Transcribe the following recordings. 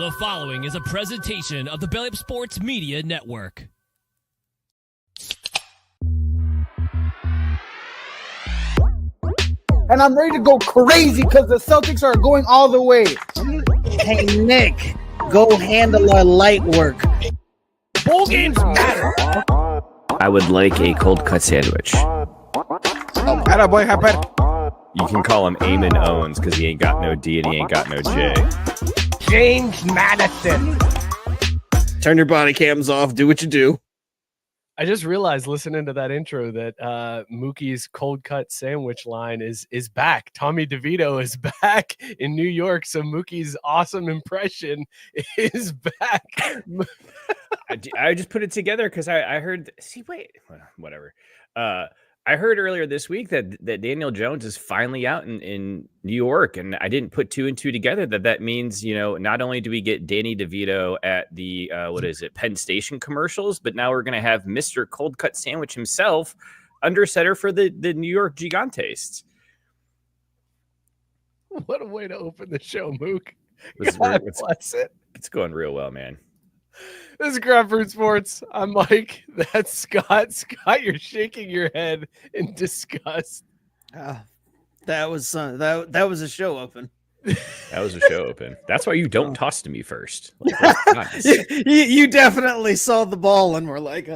The following is a presentation of the Belly Up Sports Media Network. And I'm ready to go crazy because the Celtics are going all the way. Hey, Nick, go handle our light work. Bowl games matter. I would like a cold cut sandwich. Boy, You can call him Eamon Owens because he ain't got no D and he ain't got no J. James Madison. Turn your body cams off. Do what you do. I just realized listening to that intro that Mookie's cold cut sandwich line is back. Tommy DeVito is back in New York, so Mookie's awesome impression is back. I just put it together because I heard. Whatever. I heard earlier this week that Daniel Jones is finally out in New York, and I didn't put two and two together. That means, you know, not only do we get Danny DeVito at the Penn Station commercials, but now we're going to have Mr. Cold Cut Sandwich himself under center for the New York Gigantes. What a way to open the show, Mook. It's going real well, man. This is Grapefruit Sports. I'm Mike. That's Scott. Scott, you're shaking your head in disgust. That was a show open. That was a show open. That's why you don't toss to me first. Like, you definitely saw the ball and were like,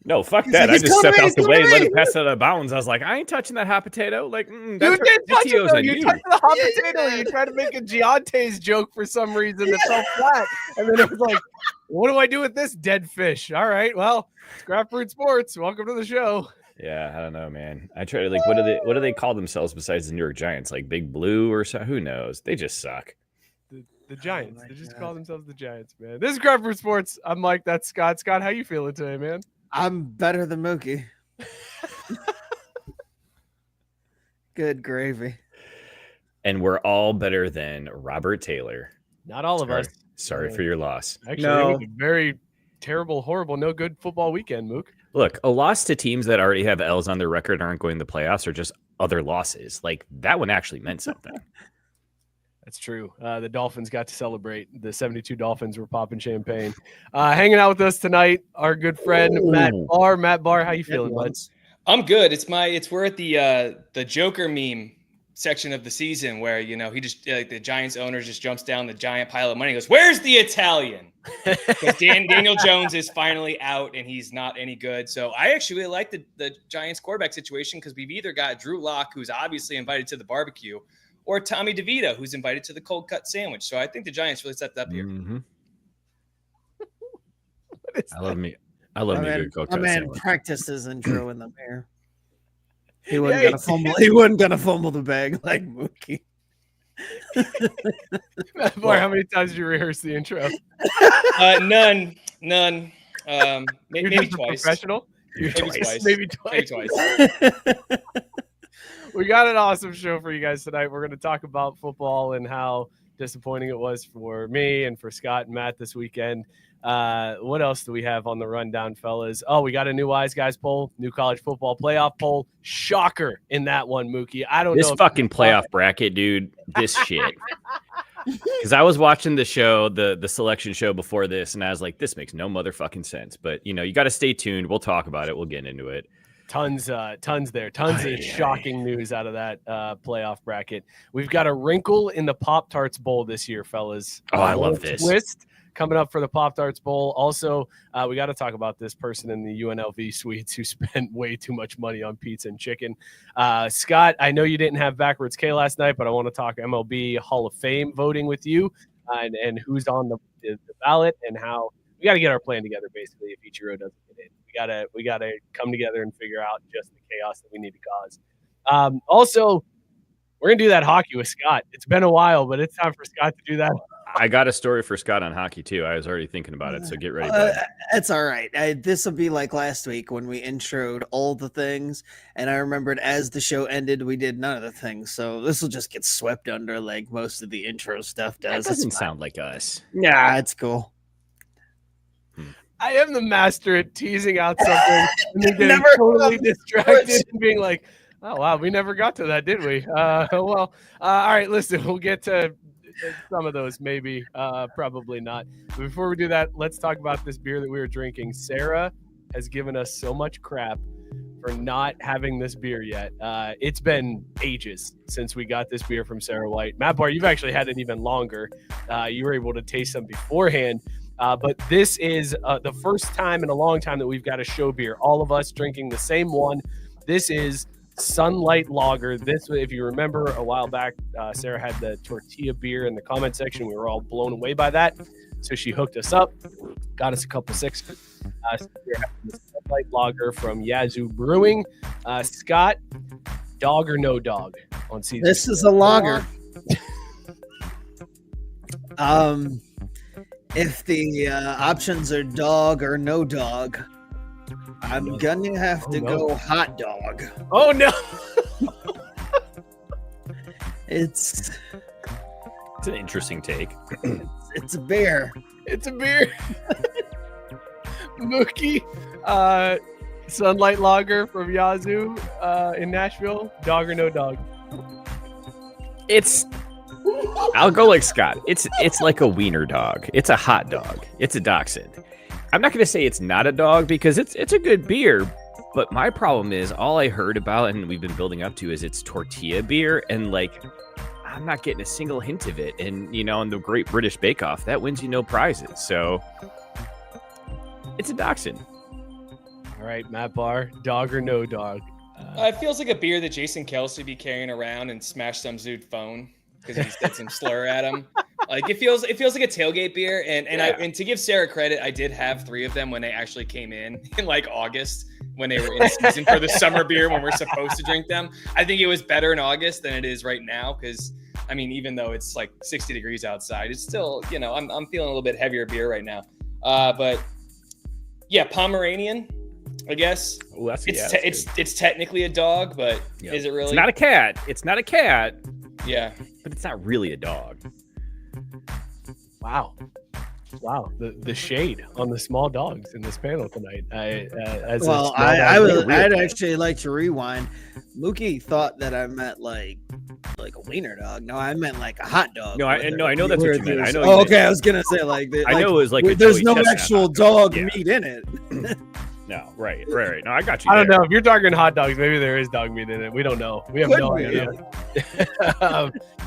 no, fuck He's that. like, I just stepped out the way and let me. it pass out of bounds. I was like, I ain't touching that hot potato. Like, You did touch it, though. You touched the hot potato. Yeah. You tried to make a Giantes joke for some reason. It fell flat. And then it was like, what do I do with this dead fish? All right, well, it's Grapefruit Sports. Welcome to the show. Yeah, I don't know, man. I try to what do they call themselves besides the New York Giants? Like Big Blue or so? Who knows? They just suck. The Giants. They just call themselves the Giants, man. This is Grapefruit Sports. I'm Mike. That's Scott. Scott, how you feeling today, man? I'm better than Mookie. Good gravy. And we're all better than Robert Taylor. Not all of us. Sorry for your loss. Actually, No. it was a very terrible, horrible, no good football weekend, Mook. Look, a loss to teams that already have L's on their record aren't going to the playoffs or just other losses. Like, that one actually meant something. That's true. The Dolphins got to celebrate. The 72 Dolphins were popping champagne. Hanging out with us tonight, our good friend Matt Barr. Matt Barr, how you feeling, bud? I'm good. We're at the Joker meme section of the season where, you know, he just the Giants owner just jumps down the giant pile of money and goes, "Where's the Italian?" Because Daniel Jones is finally out and he's not any good. So I actually really like the Giants quarterback situation because we've either got Drew Lock, who's obviously invited to the barbecue, or Tommy DeVito, who's invited to the cold cut sandwich. So I think the Giants really stepped up here. Mm-hmm. I love me a good cold My cut man sandwich. practices and drew in the mirror. He wasn't gonna fumble. He wasn't gonna fumble the bag like Mookie. Matt Barr, how many times did you rehearse the intro? None. You're Maybe just a twice. professional? Maybe twice. Maybe twice. We got an awesome show for you guys tonight. We're going to talk about football and how disappointing it was for me and for Scott and Matt this weekend. What else do we have on the rundown, fellas? Oh, we got a new Wiseguy poll, new college football playoff poll. Shocker in that one, Mookie. I don't know. This fucking playoff bracket, dude. This shit. Because I was watching the show, the selection show before this, and I was like, this makes no motherfucking sense. But, you know, you got to stay tuned. We'll talk about it. We'll get into it. Tons of shocking news out of that playoff bracket. We've got a wrinkle in the Pop Tarts Bowl this year, fellas. Oh, I love this. Twist coming up for the Pop Tarts Bowl. Also, we got to talk about this person in the UNLV suites who spent way too much money on pizza and chicken. Scott, I know you didn't have Backwards K last night, but I want to talk MLB Hall of Fame voting with you and who's on the ballot and how we got to get our plan together, basically, if Ichiro doesn't get in. We gotta come together and figure out just the chaos that we need to cause. Also, we're gonna do that hockey with Scott. It's been a while, but it's time for Scott to do that. I got a story for Scott on hockey too. I was already thinking about it, so get ready. Bud. It's all right. This will be like last week when we introed all the things, and I remembered as the show ended, we did none of the things. So this will just get swept under like most of the intro stuff does. That doesn't sound like us. Yeah, it's cool. I am the master at teasing out something and then getting totally distracted and being like, oh, wow, we never got to that, did we? All right, listen, we'll get to Some of those, maybe, probably not. But before we do that, let's talk about this beer that we were drinking. Sarah has given us so much crap for not having this beer yet. It's been ages since we got this beer from Sarah White. Matt Barr, you've actually had it even longer. You were able to taste some beforehand. But this is the first time in a long time that we've got a show beer. All of us drinking the same one. This is Sunlight Lager. This, if you remember a while back, Sarah had the tortilla beer in the comment section. We were all blown away by that. So she hooked us up, got us a couple sixes. So we're having the Sunlight Lager from Yazoo Brewing. Scott, dog or no dog on season? This is a lager. If the options are dog or no dog, I'm gonna have to go hot dog. Oh no! It's an interesting take. it's a beer. It's a beer. Mookie, Sunlight Lager from Yazoo in Nashville. Dog or no dog? I'll go like Scott. It's like a wiener dog. It's a hot dog. It's a dachshund. I'm not going to say it's not a dog because it's a good beer, but my problem is all I heard about and we've been building up to is it's tortilla beer, and like I'm not getting a single hint of it. And in the Great British Bake Off, that wins you no prizes. So it's a dachshund. All right, Matt Barr, dog or no dog? It feels like a beer that Jason Kelsey be carrying around and smash some dude's phone because he said some slur at him. Like it feels like a tailgate beer, and to give Sarah credit, I did have 3 of them when they actually came in like August when they were in season for the summer beer when we're supposed to drink them. I think it was better in August than it is right now because I mean even though it's like 60 degrees outside, it's still I'm feeling a little bit heavier beer right now. But yeah, Pomeranian, I guess. Ooh, it's technically a dog, but is it really? It's not a cat. It's not a cat. Yeah, but it's not really a dog. Wow, the shade on the small dogs in this panel tonight. I'd actually like to rewind. Mookie thought that I meant like a wiener dog. No, I meant like a hot dog. No, I know that's what you meant. I know. Oh, okay, I was gonna say like I know it was like there's no actual dog meat in it. No, right. No, I got you. I don't know if you're talking hot dogs. Maybe there is dog meat in it. We don't know. We have no idea.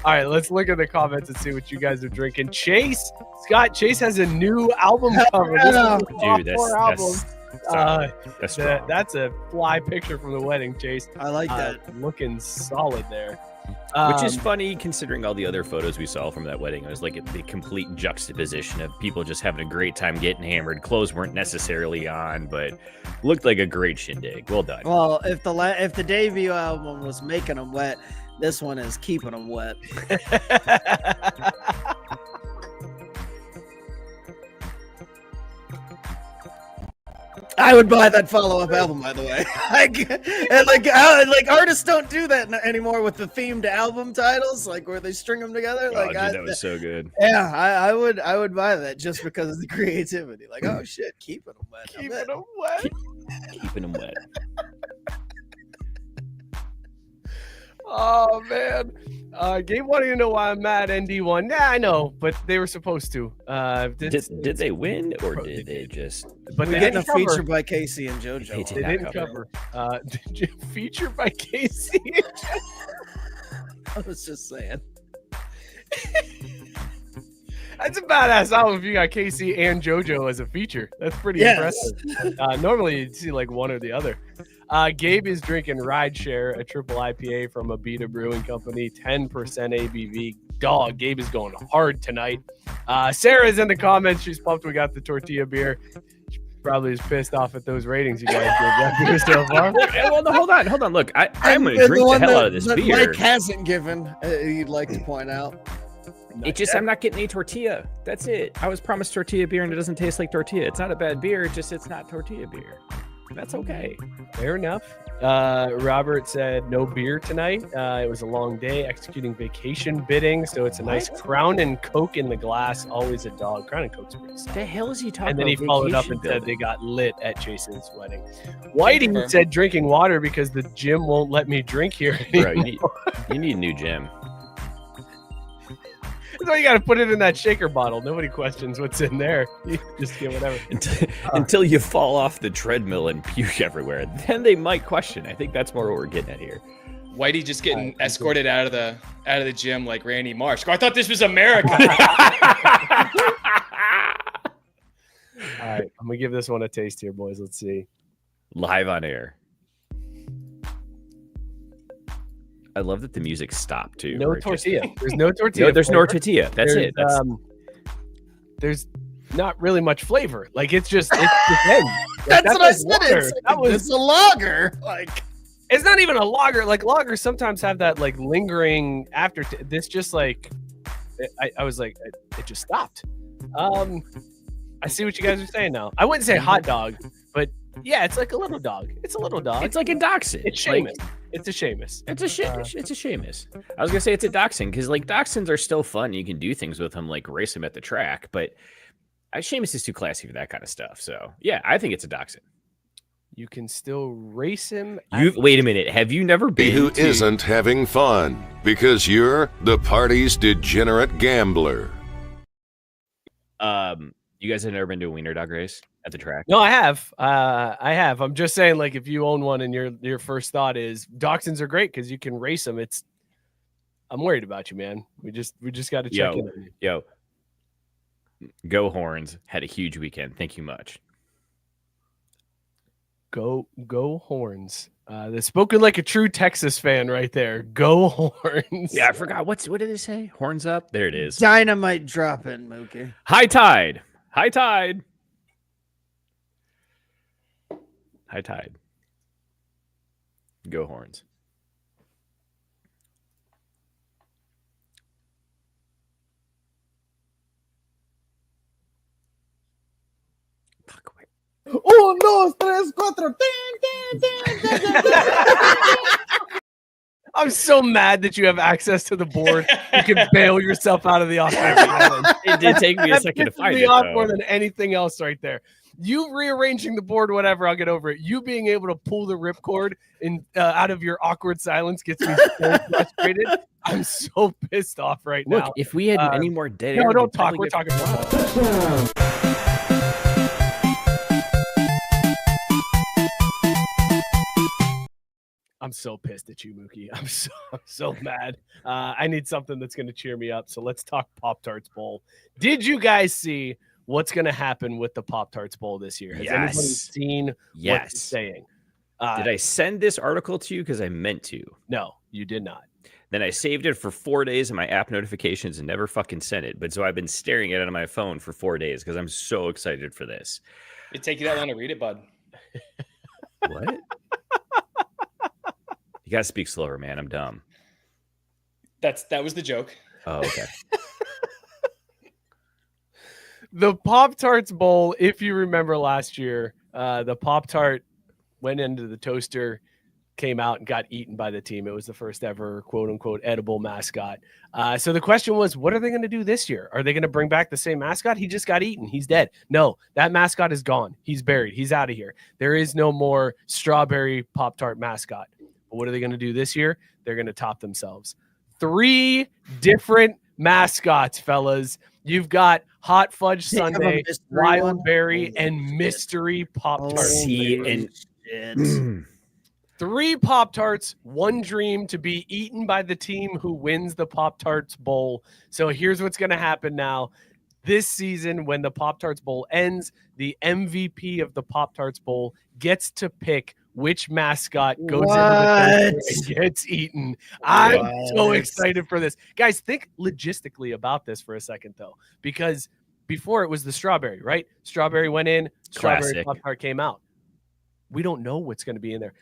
All right, let's look at the comments and see what you guys are drinking. Scott Chase has a new album cover. Dude, that's a fly picture from the wedding, Chase. I like that. Looking solid there. Which is funny considering all the other photos we saw from that wedding. It was like the complete juxtaposition of people just having a great time getting hammered. Clothes weren't necessarily on, but looked like a great shindig. Well done. Well, if the debut album was making them wet, this one is keeping them wet. I would buy that follow-up album, by the way. Like artists don't do that anymore with the themed album titles, like where they string them together. Like, that was so good. Yeah, I would buy that just because of the creativity. Like, oh shit, keeping them wet. Keeping them wet. Keeping them wet. Oh man. Gabe wanting to know why I'm mad ND won. Yeah, I know, but they were supposed to. Did they win or did they just? But we're they getting a cover. feature by Casey and JoJo. They didn't cover. Did you feature by Casey? I was just saying. That's a badass album if you got Casey and JoJo as a feature. That's pretty impressive. Normally you'd see like one or the other. Gabe is drinking Rideshare, a triple IPA from Abita Brewing Company, 10% ABV. Dog, Gabe is going hard tonight. Sarah's in the comments. She's pumped we got the tortilla beer. She probably is pissed off at those ratings you guys gave so far. Well, no, hold on. Look, I'm going to drink the hell out of this beer. Mike hasn't given, you'd like to point out. I'm not getting a tortilla. That's it. I was promised tortilla beer and it doesn't taste like tortilla. It's not a bad beer. It's not tortilla beer. That's okay. Fair enough. Robert said no beer tonight. It was a long day executing vacation bidding, so it's a nice Crown and Coke in the glass. Always a dog. Crown and Coke's pretty solid. The hell is he talking about? And then he followed up and said they got lit at Jason's wedding. Whitey said drinking water because the gym won't let me drink here anymore. Right, you need a new gym. That's why you got to put it in that shaker bottle. Nobody questions what's in there. You just get whatever. Until you fall off the treadmill and puke everywhere, then they might question. I think that's more what we're getting at here. Whitey just getting escorted out of the gym like Randy Marsh. I thought this was America. All right, I'm gonna give this one a taste here, boys. Let's see. Live on air. I love that the music stopped too. No right? tortilla. There's no tortilla. No, there's no tortilla. That's it. There's not really much flavor. Like it's just end. Like, That's what I said. water. It's a lager. Like It's not even a lager. Like lagers sometimes have that like lingering after. This just like, I was like, it just stopped. I see what you guys are saying now. I wouldn't say hot dog, but yeah, it's like a little dog. It's a little dog. It's like a dachshund. It's Seamus. It's a Seamus. It's a Seamus. I was gonna say it's a dachshund because like dachshunds are still fun. You can do things with them, like race them at the track. But Seamus is too classy for that kind of stuff. So yeah, I think it's a dachshund. You can still race him. Wait a minute. Have you never been Who isn't having fun because you're the party's degenerate gambler? You guys have never been to a wiener dog race at the track? No, I have. I'm just saying, like, if you own one and your first thought is dachshunds are great because you can race them. I'm worried about you, man. We just got to check in on you. Yo, Go Horns had a huge weekend. Thank you much. Go Horns. That's spoken like a true Texas fan right there. Go Horns. Yeah, I forgot. What did it say? Horns up? There it is. dynamite dropping, Mookie. High tide. High tide. High tide. Go Horns. Fuck, wait. 1, 2, 3, 4. I'm so mad that you have access to the board. You can bail yourself out of the offense. It did take me a second to find it. More than anything else right there. You rearranging the board, whatever, I'll get over it. You being able to pull the ripcord out of your awkward silence gets me so frustrated. I'm so pissed off right now. Look, if we had any more dead no, air, don't talk. We're talking about I'm so pissed at you, Mookie. I'm so mad. I need something that's going to cheer me up. So let's talk Pop Tarts Bowl. Did you guys see what's going to happen with the Pop Tarts Bowl this year? Has anybody seen what it's saying? Did I send this article to you? Because I meant to. No, you did not. Then I saved it for 4 days in my app notifications and never fucking sent it. But so I've been staring at it on my phone for 4 days because I'm so excited for this. It'd take you that long to read it, bud. What? You gotta speak slower, man. I'm dumb. That was the joke. Oh, okay. The Pop Tarts Bowl, if you remember last year, the Pop Tart went into the toaster, came out and got eaten by the team. It was the first ever quote unquote edible mascot. So the question was, what are they going to do this year? Are they going to bring back the same mascot? He just got eaten. He's dead. No, that mascot is gone. He's buried. He's out of here. There is no more strawberry Pop Tart mascot. But what are they going to do this year? They're going to top themselves. 3 different mascots, fellas. You've got Hot Fudge Sundae, Wild Berry, and Mystery Pop Tart. 3 Pop Tarts, 1 dream to be eaten by the team who wins the Pop Tarts Bowl. So here's what's going to happen now. This season, when the Pop Tarts Bowl ends, the MVP of the Pop Tarts Bowl gets to pick which mascot goes into the toaster and gets eaten. I'm so excited for this. Guys, think logistically about this for a second, though, because before it was the strawberry, right? Strawberry went in, strawberry Pop Tart came out. We don't know what's going to be in there.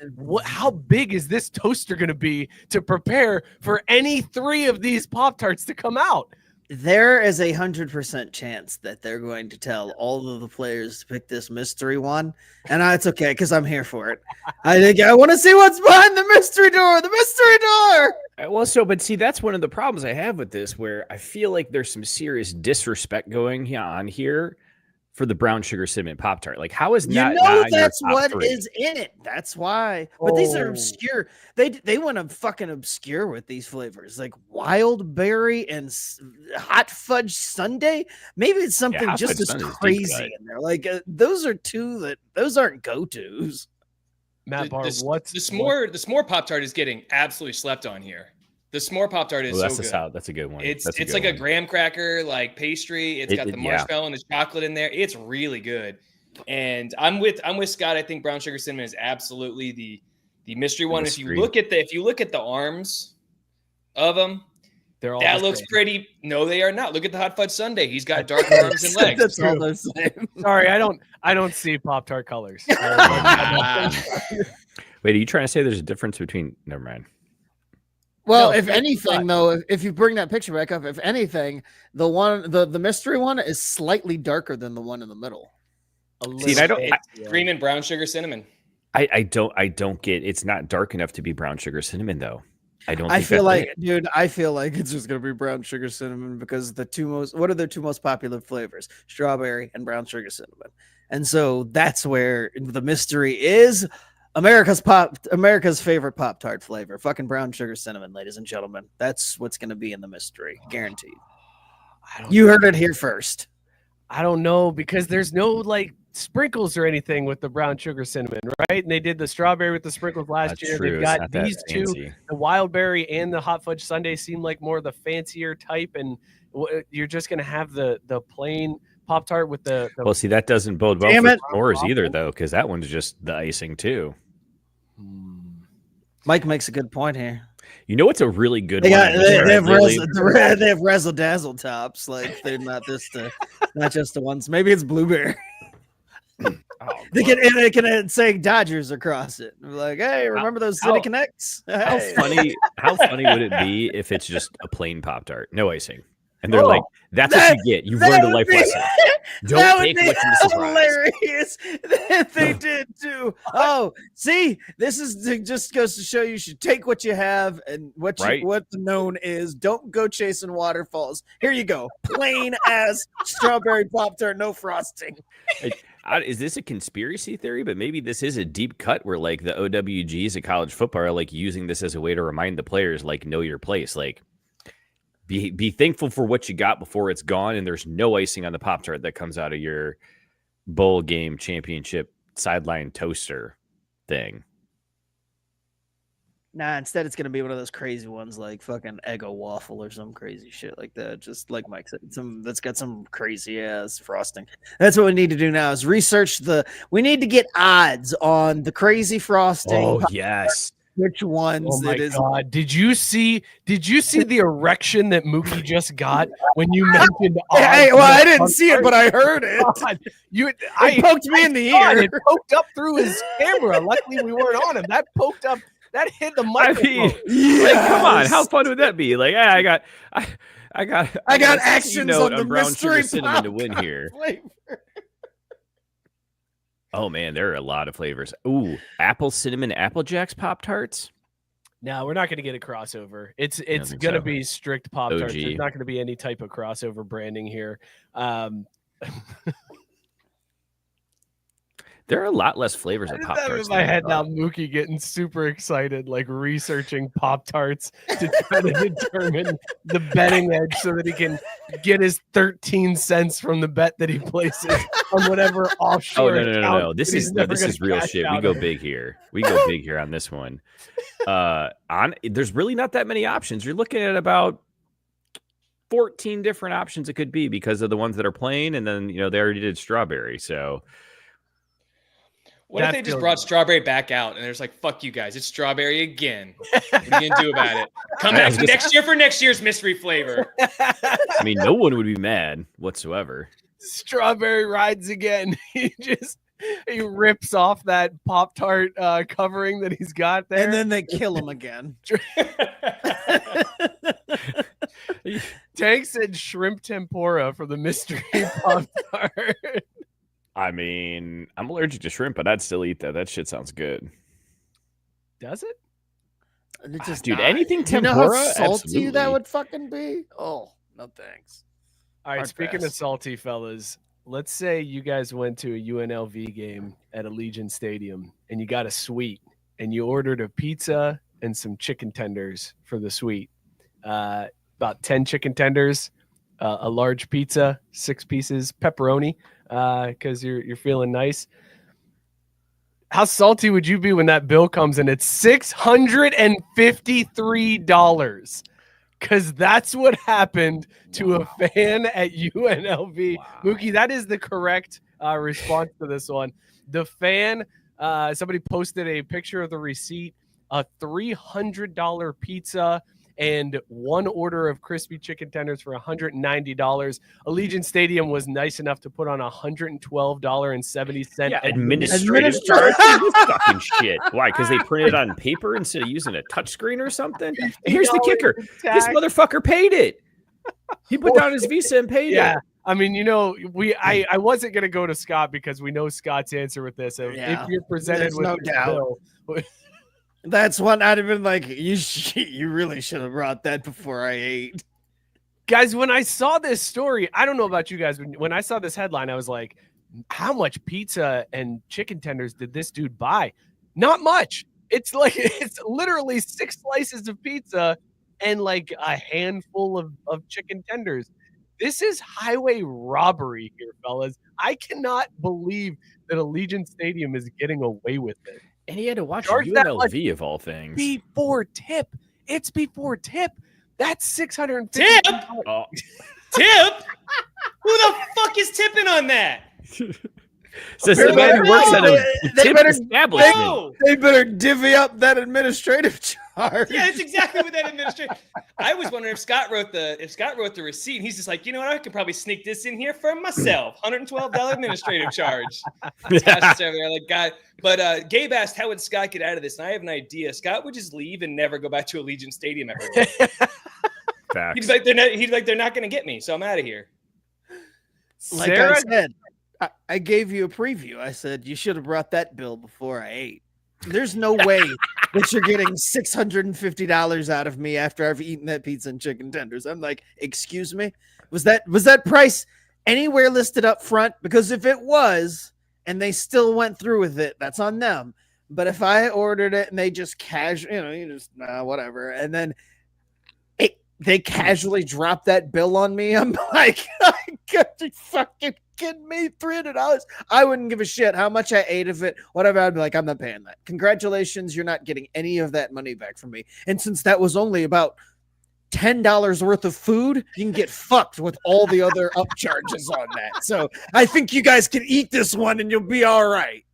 How big is this toaster going to be to prepare for any 3 of these Pop Tarts to come out? There is 100% chance that they're going to tell all of the players to pick this mystery one, and it's okay because I'm here for it. I want to see what's behind the mystery door. The mystery door. Well, but see, that's one of the problems I have with this, where I feel like there's some serious disrespect going on here for the brown sugar cinnamon Pop-Tart. Like, how is You not know not in your that's top what three? is in it. That's why. But these are Oh. obscure. They went fucking obscure with these flavors, like wild berry and hot fudge sundae. Maybe it's something Hot just fudge as sundae is deep crazy cut. in there. Like those are those aren't go-tos. Matt Barr, The s'more Pop-Tart is getting absolutely slept on here. The s'more Pop-Tart is That's so a good. solid. That's a good one. It's That's like a one. graham cracker like pastry. It's got the marshmallow and the chocolate in there. It's really good. And I'm with Scott. I think brown sugar cinnamon is absolutely the mystery one. If you look at the arms of them, They're all that the looks same. pretty. No, they are not. Look at the hot fudge sundae. He's got dark arms and legs. That's all they're saying. Sorry, I don't see Pop-Tart colors. Wait, are you trying to say there's a difference between? Never mind. Well, No, if it's anything, though, if you bring that picture back up, if anything, the mystery one is slightly darker than the one in the middle. See, and I don't. Cream and brown sugar cinnamon. I don't get. It's not dark enough to be brown sugar cinnamon, though. I don't. I think feel that's like, dude, I feel like it's just gonna be brown sugar cinnamon because what are the two most popular flavors? Strawberry and brown sugar cinnamon. And so that's where the mystery is. America's favorite Pop-Tart flavor, fucking brown sugar cinnamon, ladies and gentlemen. That's what's gonna be in the mystery, guaranteed. You heard it here first. I don't know because there's no like sprinkles or anything with the brown sugar cinnamon, right? And they did the strawberry with the sprinkles last That's year. true. They've It's got not that these two, fancy. the wild berry and the hot fudge sundae seem like more of the fancier type, and you're just gonna have the plain Pop-Tart with the Well, see, that doesn't bode well Damn for it. s'mores either, though, because that one's just the icing too. Mike makes a good point here. You know what's a really good They one? got I'm they, sure they I have really- they have razzle dazzle tops. Like they're not not just the ones. Maybe it's blueberry. Oh, They can say Dodgers across it. Like, hey, remember those City how- Connects? How Hey. funny? How funny would it be if it's just a plain Pop-Tart, no icing, and they're Oh, like, "That's that- what you get. You've that learned a would life be- lesson. That Don't would take be away from the surprise." hilarious that they did too. Oh, see, this just goes to show you should take what you have and what Right. what's known is. Don't go chasing waterfalls. Here you go, plain as strawberry Pop-Tart, no frosting. Is this a conspiracy theory? But maybe this is a deep cut where like the OWGs at college football are like using this as a way to remind the players, like, know your place. Like, be thankful for what you got before it's gone, and there's no icing on the Pop-Tart that comes out of your bowl game championship sideline toaster thing. Nah, instead it's gonna be one of those crazy ones like fucking Eggo waffle or some crazy shit like that. Just like Mike said, that's got some crazy ass frosting. That's what we need to do now is research we need to get odds on the crazy frosting. Oh yes. Which ones oh my it is. god! Did you see the erection that Mookie just got when you mentioned? Hey, well, I didn't see it, Pop-Tart? but I heard it. God, It poked me in the God, ear. it poked up through his camera. Luckily, we weren't on him. That poked up. That hit the I microphone. mean, like, come on, how Yes. fun would that be? Like, I got I got a actions note on the brown sugar mystery cinnamon to win Pop-Tart here. flavor. Oh man, there are a lot of flavors. Ooh, apple cinnamon Apple Jacks Pop Tarts. No, we're not going to get a crossover. It's think going to so. be strict Pop Tarts. OG. There's not going to be any type of crossover branding here. There are a lot less flavors of Pop That Tarts. in my head now, Mookie getting super excited, like researching Pop Tarts to try to determine the betting edge so that he can get his 13 cents from the bet that he places on whatever Oh offshore. no. account This that he's is never this gonna is real cash shit. We out go of. big here. We go big here on this one. There's really not that many options. You're looking at about 14 different options it could be because of the ones that are plain, and then they already did strawberry. So What if That they just feels brought good. strawberry back out and there's like, fuck you guys, it's strawberry again. What are you gonna do about it? Come I back was just- next year for next year's mystery flavor. I mean, no one would be mad whatsoever. Strawberry rides again. He rips off that Pop Tart covering that he's got there. And then they kill him again. Tank said shrimp tempura for the mystery Pop Tart. I mean, I'm allergic to shrimp, but I'd still eat that. That shit sounds good. Does it? It's just Dude, not. anything You know tempura, how salty absolutely. that would fucking be? Oh, no thanks. All right. Hard Speaking of pass. salty, fellas, let's say you guys went to a UNLV game at Allegiant Stadium and you got a suite and you ordered a pizza and some chicken tenders for the suite. About 10 chicken tenders, a large pizza, 6 pieces, pepperoni, because you're feeling nice. How salty would you be when that bill comes and it's $653? Because that's what happened to a fan at UNLV. Wow. Mookie, that is the correct response to this one. The fan, somebody posted a picture of the receipt, a $300 pizza and 1 order of crispy chicken tenders for $190. Allegiant Stadium was nice enough to put on $112.70. Yeah, administrative charge. This fucking shit. Why? Because they printed it on paper instead of using a touchscreen or something? And here's the kicker. This motherfucker paid it. He put down his Visa and paid it. I mean, I wasn't going to go to Scott because we know Scott's answer with this. If you're presented with no doubt. That's one I'd have been like, you really should have brought that before I ate. Guys, when I saw this story, I don't know about you guys. When I saw this headline, I was like, how much pizza and chicken tenders did this dude buy? Not much. It's literally 6 slices of pizza and like a handful of chicken tenders. This is highway robbery here, fellas. I cannot believe that Allegiant Stadium is getting away with it. And he had to watch UNLV of all things. Before tip. It's before tip. That's $650. Tip? Oh. Tip? Who the fuck is tipping on that? Says the man who works at a tip establishment. They better divvy up that administrative charge. Yeah, that's exactly what that administrative. I was wondering if Scott wrote the receipt. And he's just like, you know what? I could probably sneak this in here for myself. $112 administrative charge. Scott's over there like, God. But Gabe asked, how would Scott get out of this? And I have an idea. Scott would just leave and never go back to Allegiant Stadium ever again. Facts. He's like, they're not going to get me, so I'm out of here. Like Sarah, I said, I gave you a preview. I said you should have brought that bill before I ate. There's no way that you're getting $650 out of me after I've eaten that pizza and chicken tenders. I'm like, excuse me, was that price anywhere listed up front? Because if it was, and they still went through with it, that's on them. But if I ordered it and they just whatever, and then they casually drop that bill on me, I'm like, you fucking kidding me? $300? I wouldn't give a shit how much I ate of it, whatever. I'd be like, I'm not paying that. Congratulations, you're not getting any of that money back from me. And since that was only about $10 worth of food, you can get fucked with all the other upcharges on that. So I think you guys can eat this one and you'll be all right.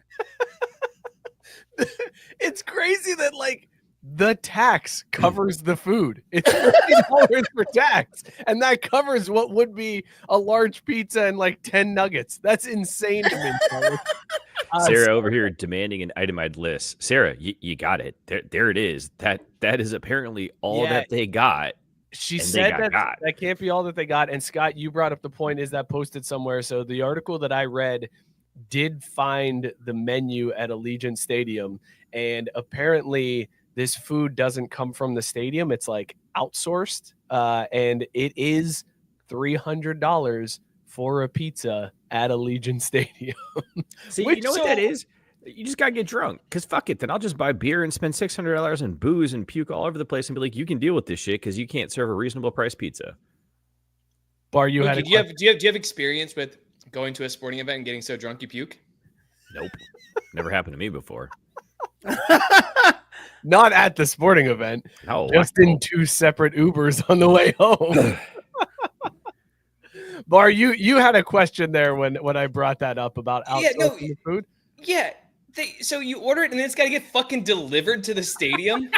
It's crazy that the tax covers the food. It's $50 for tax, and that covers what would be a large pizza and 10 nuggets. That's insane to me. Sarah over here demanding an itemized list. Sarah, you got it. There it is. That is apparently all that they got. She said that can't be all that they got. And Scott, you brought up the point, is that posted somewhere? So the article that I read did find the menu at Allegiant Stadium, and apparently this food doesn't come from the stadium. It's outsourced, and it is $300 for a pizza at Allegiant Stadium. See, you know what that is? You just got to get drunk, because fuck it. Then I'll just buy beer and spend $600 on booze and puke all over the place and be like, you can deal with this shit because you can't serve a reasonable price pizza. Bar, do you have experience with going to a sporting event and getting so drunk you puke? Nope. Never happened to me before. Not at the sporting event. No, just in 2 separate Ubers on the way home. Bar, you had a question there when I brought that up about outsourcing the food. Yeah. So you order it and then it's got to get fucking delivered to the stadium.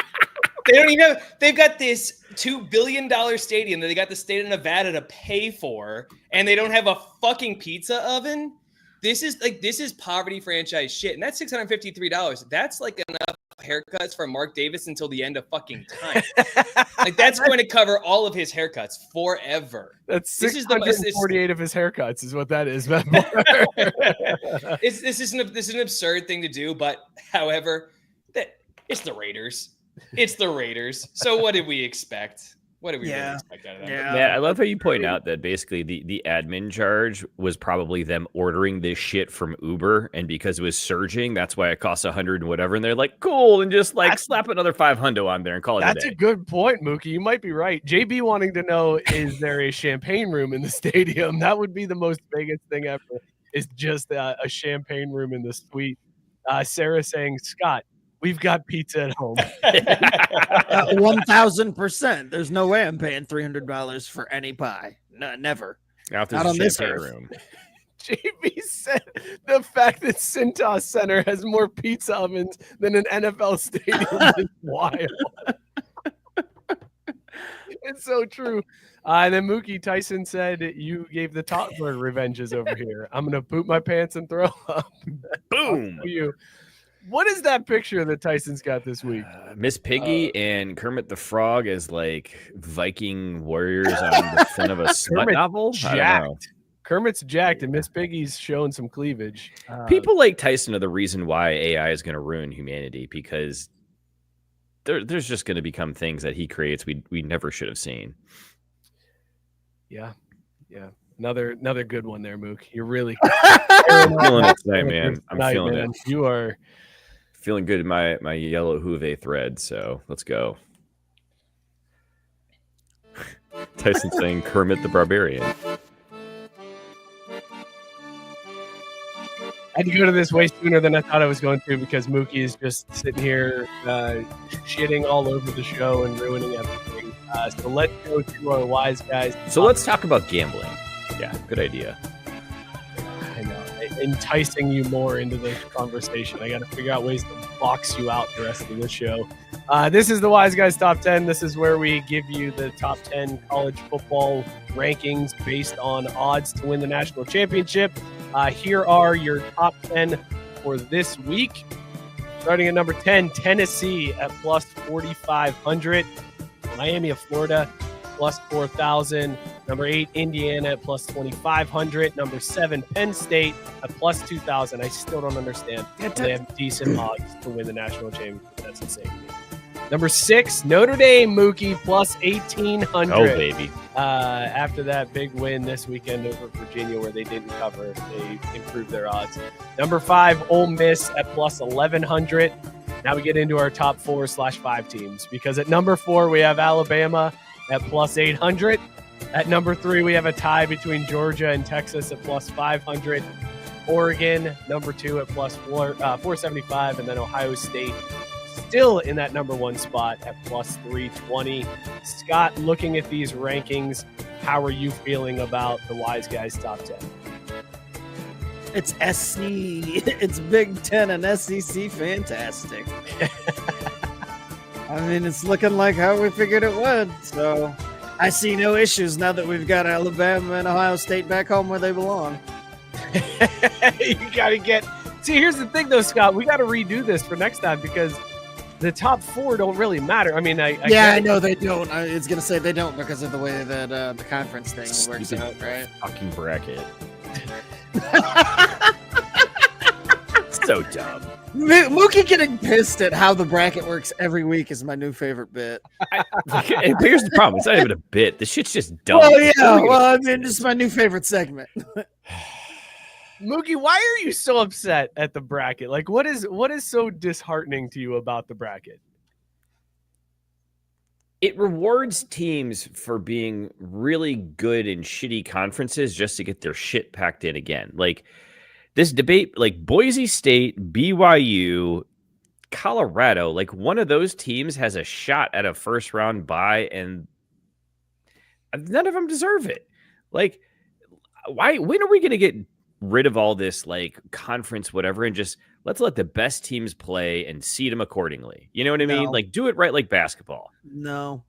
They don't even have, they've got this $2 billion stadium that they got the state of Nevada to pay for, and they don't have a fucking pizza oven. This is poverty franchise shit. And that's $653. That's enough haircuts for Mark Davis until the end of fucking time. That's going to cover all of his haircuts forever. That's 648 of his haircuts is what that is. This is an absurd thing to do, but however, it's the Raiders. It's the Raiders. So what did we expect? What did we really Yeah. expect out of that? Yeah. Man, I love how you point out that basically the admin charge was probably them ordering this shit from Uber, and because it was surging, that's why it costs 100 and whatever. And they're like, cool, and just like slap another 500 on there and call it a That's day. a good point, Mookie. You might be right. JB wanting to know, is there a champagne room in the stadium? That would be the most Vegas thing ever. Is just a champagne room in the suite. Sarah saying, Scott, we've got pizza at home. 1000%. There's no way I'm paying $300 for any pie. No, never. Now, if there's Not a on this champagne earth. room. JB said the fact that Cintas Center has more pizza ovens than an NFL stadium is wild. It's so true. And then Mookie Tyson said you gave the toddler revenges over here. I'm going to poop my pants and throw up. Boom. You. What is that picture that Tyson's got this week? Miss Piggy and Kermit the Frog as like Viking warriors on the front of a smut Kermit's novel. I don't know. Jacked. Kermit's jacked, and Miss Piggy's showing some cleavage. People like Tyson are the reason why AI is going to ruin humanity, because there's just going to become things that he creates we never should have seen. Yeah. Another good one there, Mook. You're really I'm feeling it tonight, man. I'm feeling it. You are Feeling good in my yellow Juve thread, so let's go. Tyson saying Kermit the Barbarian. I had to go to this way sooner than I thought I was going to, because Mookie is just sitting here shitting all over the show and ruining everything. So let's go to our wise guys. So let's talk about gambling. Yeah, good idea. I know, enticing you more into the conversation. I got to figure out ways to box you out the rest of the show. This is the Wise Guys Top 10. This is where we give you the top 10 college football rankings based on odds to win the national championship. Here are your top 10 for this week. Starting at number 10, Tennessee at plus 4,500. Miami of Florida, plus 4,000. Number 8, Indiana at plus 2,500. Number 7, Penn State at plus 2,000. I still don't understand. They have decent odds to win the national championship. That's insane to me. Number 6, Notre Dame, Mookie, plus 1,800. Oh, baby. After that big win this weekend over Virginia where they didn't cover, they improved their odds. Number 5, Ole Miss at plus 1,100. Now we get into our top 4/5 teams, because at number 4, we have Alabama at plus 800. At number 3, we have a tie between Georgia and Texas at plus 500. Oregon, number 2 at plus 475. And then Ohio State still in that number 1 spot at plus 320. Scott, looking at these rankings, how are you feeling about the Wise Guys Top 10? It's SC. It's Big Ten and SEC fantastic. I mean, it's looking like how we figured it would. So I see no issues now that we've got Alabama and Ohio State back home where they belong. You got to get... See, here's the thing, though, Scott. We got to redo this for next time, because the top 4 don't really matter. I mean, I know they don't. I was going to say they don't because of the way that the conference thing works out, right? Fucking bracket. So dumb. Mookie getting pissed at how the bracket works every week is my new favorite bit. Here's the problem. It's not even a bit. This shit's just dumb. Oh, yeah. Well, I mean, this is my new favorite segment. Mookie, why are you so upset at the bracket? Like, what is so disheartening to you about the bracket? It rewards teams for being really good in shitty conferences just to get their shit packed in again. Like this debate, like Boise State, BYU, Colorado, like one of those teams has a shot at a first round bye, and none of them deserve it. Like, why? When are we going to get rid of all this like conference whatever and just let's let the best teams play and seed them accordingly? You know what I mean? Like, do it right, like basketball. No.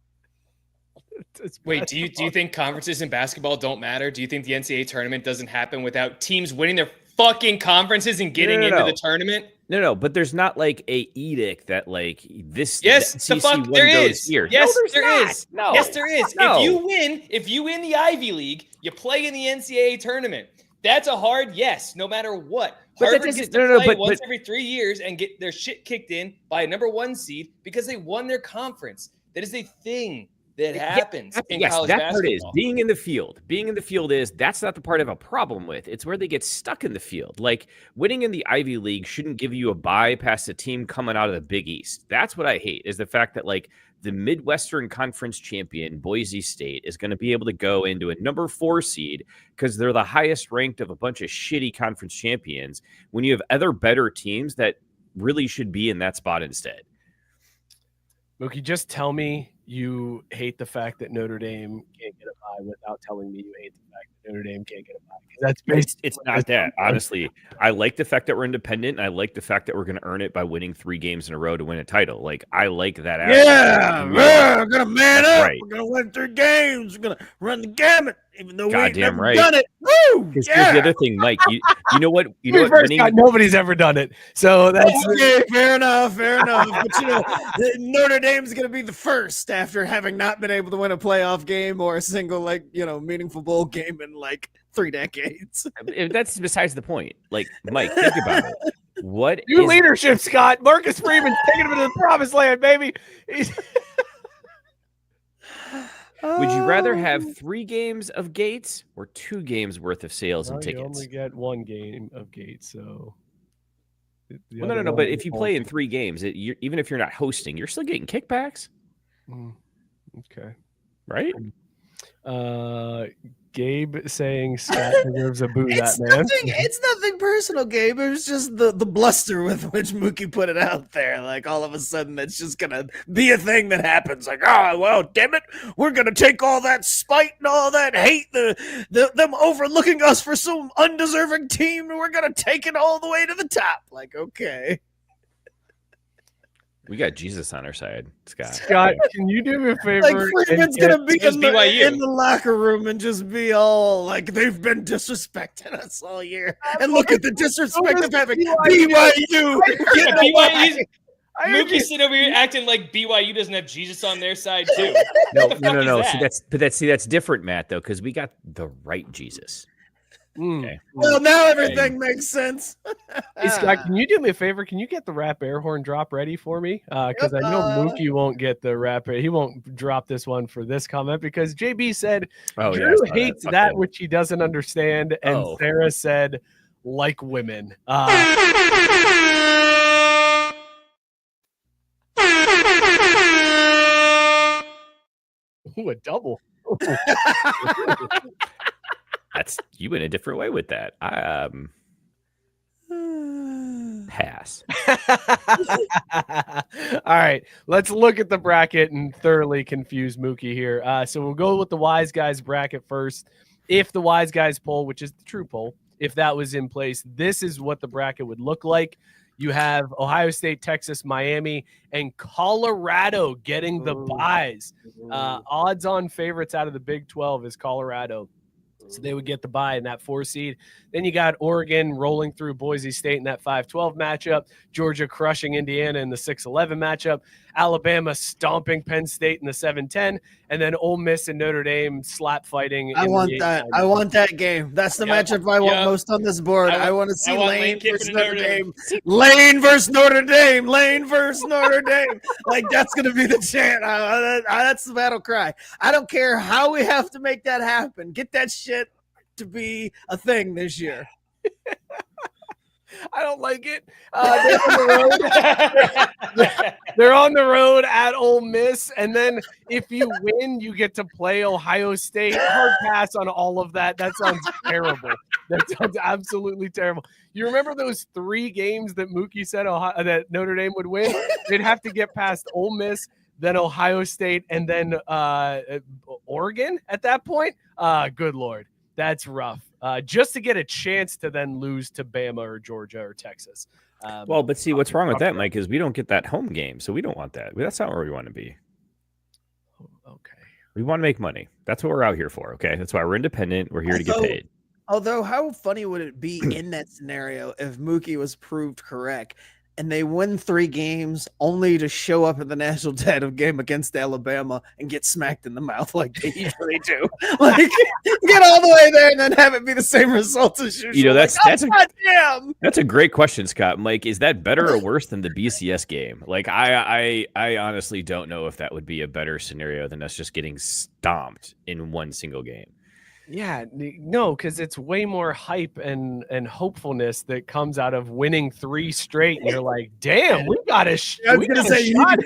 Wait, do you think conferences in basketball don't matter? Do you think the NCAA tournament doesn't happen without teams winning their fucking conferences and getting into the tournament? No, but there's not like a edict that like this. Yes, the fuck there is. Here. Yes, no, there is. No, yes, there is. No. If you win the Ivy League, you play in the NCAA tournament. That's a hard yes, no matter what. But Harvard gets to play once every 3 years and get their shit kicked in by a number 1 seed because they won their conference. That is a thing that happens in yes, college that basketball. part is being in the field. Being in the field that's not the part I have a problem with. It's where they get stuck in the field. Like winning in the Ivy League shouldn't give you a bye past a team coming out of the Big East. That's what I hate, is the fact that like the Midwestern Conference champion, Boise State, is going to be able to go into a number 4 seed because they're the highest ranked of a bunch of shitty conference champions when you have other better teams that really should be in that spot instead. Mookie, just tell me you hate the fact that Notre Dame can't get a bye without telling me you hate the fact that Notre Dame can't get a bye. That's basically it's not that. Honestly, I like the fact that we're independent, and I like the fact that we're going to earn it by winning 3 games in a row to win a title. Like, I like that. We're gonna man up. Right. We're gonna win 3 games. We're gonna run the gamut, even though we ain't Goddamn never right. done it. Woo! Because here's the other thing, Mike. You know what? You know what? First, Winning, nobody's ever done it, so that's Okay, fair enough. But you know, Notre Dame's gonna be the first after having not been able to win a playoff game or a single meaningful bowl game in like 3 decades. that's besides the point. Like, Mike, think about it. What new is leadership, Scott. Marcus Freeman's taking him to the promised land, baby. Would you rather have 3 games of Gates or 2 games worth of sales and You tickets? only get 1 game of Gates, so. Well, no. But if you play in 3 games, even if you're not hosting, you're still getting kickbacks, Okay. right? Gabe saying Scott deserves a boo. That man. It's nothing personal, Gabe. It was just the bluster with which Mookie put it out there. Like all of a sudden, that's just gonna be a thing that happens. Like, oh well, damn it, we're gonna take all that spite and all that hate, them overlooking us for some undeserving team, and we're gonna take it all the way to the top. Like, okay. We got Jesus on our side, Scott. Scott, can you do me a favor? Like Freeman's gonna be Just in BYU. the locker room and just be all like they've been disrespecting us all year, and look at the disrespect of having BYU. BYU's Mookie sitting over here acting like BYU doesn't have Jesus on their side too. No. What the fuck is that? That's different, Matt. Though, because we got the right Jesus. Okay. Well, now everything makes sense. Hey, Scott, can you do me a favor? Can you get the rap air horn drop ready for me? Because I know Mookie won't get the rap. He won't drop this one for this comment because JB said Drew hates that which he doesn't understand, and Sarah said like women. Ooh, a double. That's you went a different way with that. Pass. All right, let's look at the bracket and thoroughly confuse Mookie here. So we'll go with the Wise Guys bracket first. If the Wise Guys poll, which is the true poll, if that was in place, this is what the bracket would look like. You have Ohio State, Texas, Miami, and Colorado getting the buys. Odds-on favorites out of the Big 12 is Colorado. So they would get the bye in that 4 seed. Then you got Oregon rolling through Boise State in that 5-12 matchup. Georgia crushing Indiana in the 6-11 matchup. Alabama stomping Penn State in the 7-10. And then Ole Miss and Notre Dame slap fighting. I want that. I want that game. That's the matchup I want most on this board. I want to see Lane versus Notre Dame. Lane versus Notre Dame. Lane versus Notre Dame. Like, that's going to be the chant. That's the battle cry. I don't care how we have to make that happen. Get that shit to be a thing this year. I don't like it. They're on the road at Ole Miss, and then if you win, you get to play Ohio State. Hard pass on all of that. That sounds terrible. That sounds absolutely terrible. You remember those 3 games that Mookie said that Notre Dame would win? They'd have to get past Ole Miss, then Ohio State, and then Oregon at that point. Good Lord. That's rough. Just to get a chance to then lose to Bama or Georgia or Texas. Well, but see, what's wrong with that, Mike, is we don't get that home game, so we don't want that. That's not where we want to be. Okay. We want to make money. That's what we're out here for, okay? That's why we're independent. We're here to get paid. Although, how funny would it be in that scenario if Mookie was proved correct and they win 3 games only to show up at the national title game against Alabama and get smacked in the mouth like they usually do. Like, get all the way there and then have it be the same result as usual. You know, that's goddamn. That's a great question, Scott. Mike, is that better or worse than the BCS game? Like, I honestly don't know if that would be a better scenario than us just getting stomped in one single game. Yeah, no, because it's way more hype and hopefulness that comes out of winning 3 straight. And you're like, damn, we got a shot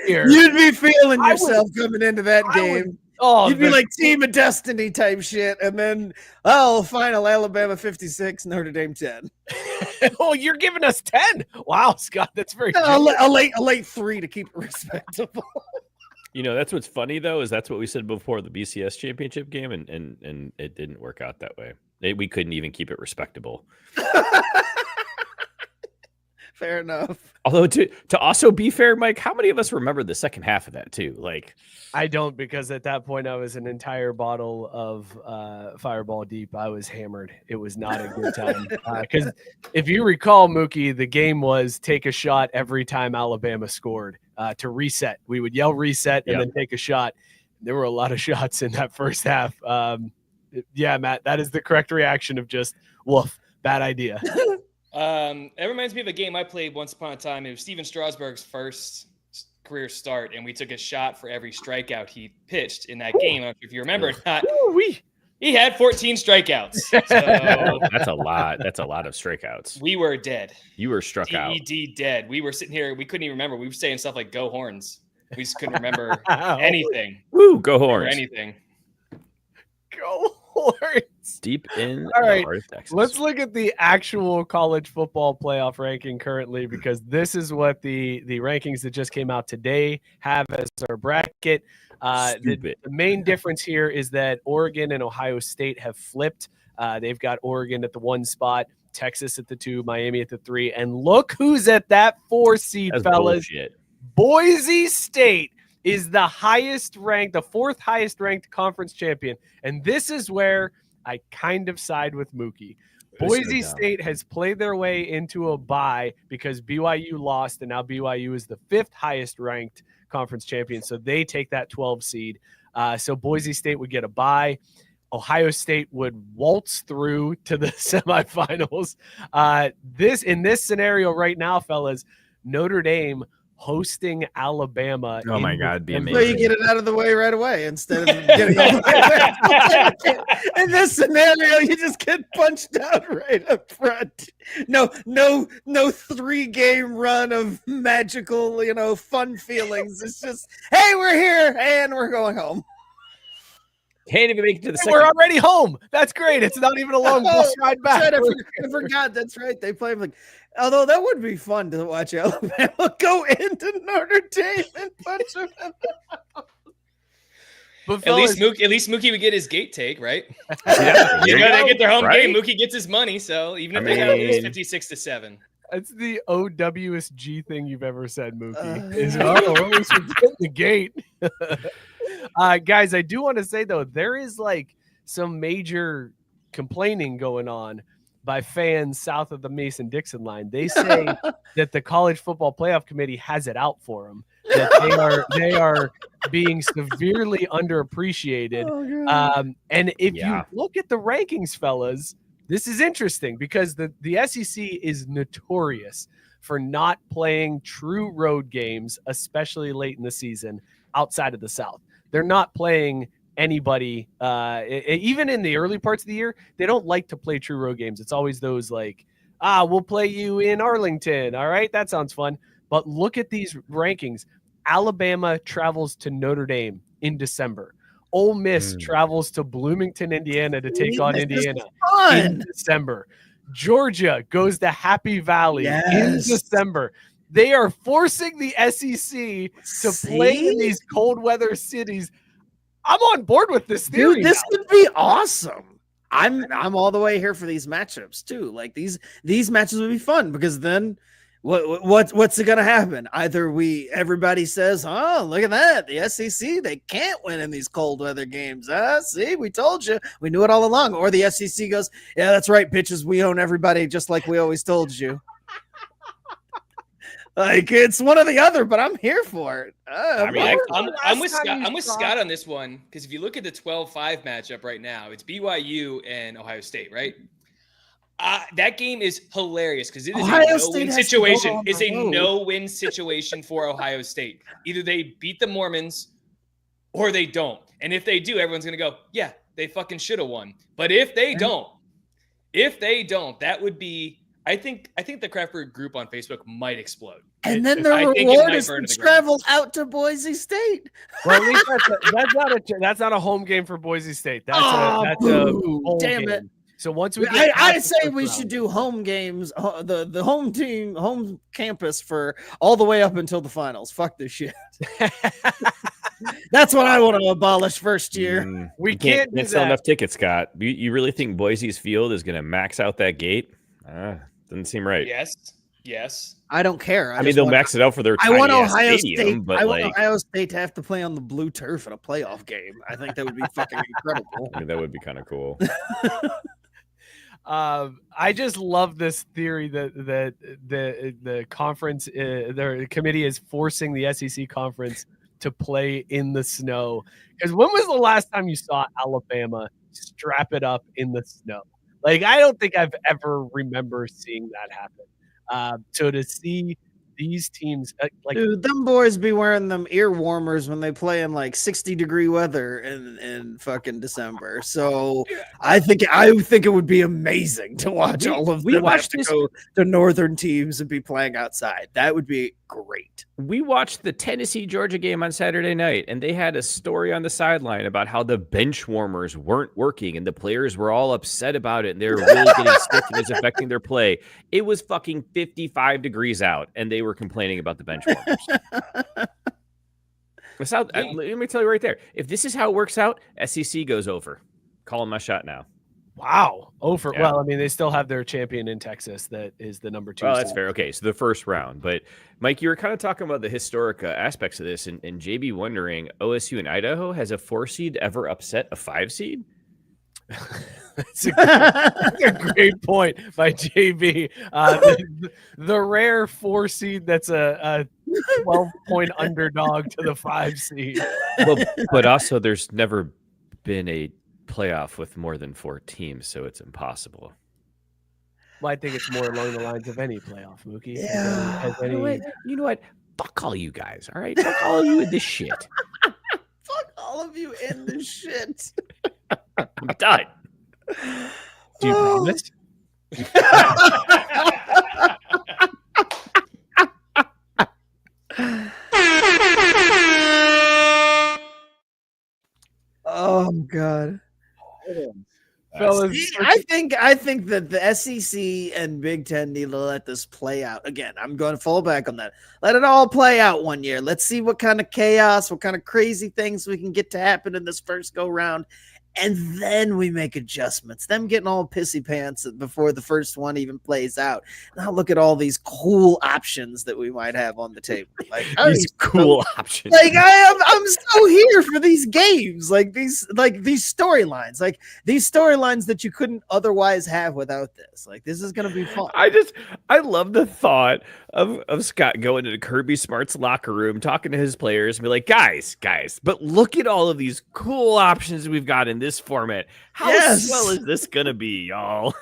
here. You'd be feeling yourself coming into that game. You'd be like Team of Destiny type shit, and then final Alabama 56, Notre Dame 10. Oh, you're giving us 10. Wow, Scott, that's very a late 3 to keep it respectable. You know, that's what's funny, though, is that's what we said before the BCS championship game, and it didn't work out that way. We couldn't even keep it respectable. Fair enough. Although, to also be fair, Mike, how many of us remember the second half of that, too? Like, I don't, because at that point I was an entire bottle of Fireball Deep. I was hammered. It was not a good time. Because if you recall, Mookie, the game was take a shot every time Alabama scored. To reset. We would yell reset and then take a shot. There were a lot of shots in that first half. Yeah, Matt, that is the correct reaction of just, woof, bad idea. It reminds me of a game I played once upon a time. It was Steven Strasburg's first career start, and we took a shot for every strikeout he pitched in that game. I don't know if you remember or not. He had 14 strikeouts. So that's a lot. That's a lot of strikeouts. We were dead. You were struck out. Dead. We were sitting here. We couldn't even remember. We were saying stuff like "Go Horns." We just couldn't remember anything. Woo, go Horns! Or anything. Go Horns! Deep in All right, North Texas. Let's look at the actual college football playoff ranking currently, because this is what the rankings that just came out today have as our bracket. The main difference here is that Oregon and Ohio State have flipped. They've got Oregon at the 1 spot, Texas at the 2, Miami at the 3, and look who's at that 4 seed, That's fellas. Bullshit. Boise State is the highest ranked, the 4th highest ranked conference champion, and this is where I kind of side with Mookie. Boise State has played their way into a bye because BYU lost, and now BYU is the 5th highest ranked conference champion, so they take that 12 seed. So Boise State would get a bye. Ohio State would waltz through to the semifinals. In this scenario right now, fellas, Notre Dame hosting Alabama. Oh my God, it'd be amazing. So you get it out of the way right away instead of getting all the way back. In this scenario, you just get punched out right up front. No 3-game run of magical, fun feelings. It's just, hey, we're here and we're going home. Can't even make it to the second. We're already home. That's great. It's not even a long bus ride back. I forgot. That's right. They play like, although that would be fun to watch Alabama go into Notre Dame and punch them. But at least Mookie would get his gate take, right? Yeah, they get their home right? game. Mookie gets his money. So even if they have lose 56-7. That's the OWSG thing you've ever said, Mookie. At least we get the gate. Guys, I do want to say, though, there is like some major complaining going on by fans south of the Mason-Dixon line. They say that the College Football Playoff Committee has it out for them, that they are being severely underappreciated. And if you look at the rankings, fellas, this is interesting because the SEC is notorious for not playing true road games, especially late in the season outside of the South. They're not playing anybody, even in the early parts of the year. They don't like to play true road games. It's always those like, we'll play you in Arlington. All right, that sounds fun. But look at these rankings. Alabama travels to Notre Dame in December. Ole Miss travels to Bloomington, Indiana to take on Indiana in December. Georgia goes to Happy Valley in December. They are forcing the SEC to play in these cold weather cities. I'm on board with this theory. Dude, this would be awesome. I'm all the way here for these matchups too. Like these matches would be fun because then what's going to happen? Either everybody says, "Oh, look at that, the SEC, they can't win in these cold weather games." See, we told you, we knew it all along. Or the SEC goes, "Yeah, that's right, bitches, we own everybody, just like we always told you." Like it's one or the other, but I'm here for it. I mean, I'm with Scott. I'm with Scott on this one because if you look at the 12-5 matchup right now, it's BYU and Ohio State, right? That game is hilarious because it is a no-win situation. It's a no-win situation for Ohio State. Either they beat the Mormons or they don't. And if they do, everyone's gonna go, yeah, they fucking should have won. But if they don't, that would be. I think the Craft Brew group on Facebook might explode. And then the reward is to travel out to Boise State. Well, at least that's not a home game for Boise State. That's a home damn game. it. So once we I say we should do home games, the home team, home campus for all the way up until the finals. Fuck this shit. That's what I want to abolish first year. We can't sell enough tickets, Scott. You really think Boise's field is going to max out that gate? Doesn't seem right. Yes. I don't care. I mean, they'll max it out for their tiny Ohio stadium, State. but I want Ohio State to have to play on the blue turf in a playoff game. I think that would be fucking incredible. I mean, that would be kind of cool. I just love this theory that the conference, the committee is forcing the SEC conference to play in the snow. Because when was the last time you saw Alabama strap it up in the snow? Like, I don't think I've ever remember seeing that happen. So to see these teams, dude, them boys be wearing them ear warmers when they play in like 60-degree weather in fucking December. So I think it would be amazing to watch all of them have to go to northern teams and be playing outside. That would be great. We watched the Tennessee-Georgia game on Saturday night, and they had a story on the sideline about how the bench warmers weren't working, and the players were all upset about it, and they were really getting sick, and it was affecting their play. It was fucking 55 degrees out, and they were complaining about the bench warmers. Let me tell you right there. If this is how it works out, SEC goes over. Calling my shot now. Wow. Over. Yeah. Well, I mean, they still have their champion in Texas that is the number 2. Oh, that's fair. Okay, so the first round. But, Mike, you were kind of talking about the historic aspects of this, and JB wondering, OSU and Idaho, has a 4 seed ever upset a 5 seed? That's a great point by JB. The rare 4 seed that's a 12-point underdog to the 5 seed. Well, but also there's never been a playoff with more than 4 teams, so it's impossible. Well, I think it's more along the lines of any playoff, Mookie. Yeah. You know what? Fuck all you guys, all right? Fuck all of you in this shit. Fuck all of you in this shit. I'm done. Do you promise? Oh God. Fellas, I think that the SEC and Big Ten need to let this play out. Again, I'm going to fall back on that. Let it all play out one year. Let's see what kind of chaos, what kind of crazy things we can get to happen in this first go round. And then we make adjustments. Them getting all pissy pants before the first one even plays out. Now look at all these cool options that we might have on the table. Like these cool options. Like I'm so here for these games. Like these storylines. Like these storylines that you couldn't otherwise have without this. Like this is gonna be fun. I love the thought of Scott going into Kirby Smart's locker room, talking to his players, and be like, guys, but look at all of these cool options we've got in this format. How swell is this gonna be, y'all?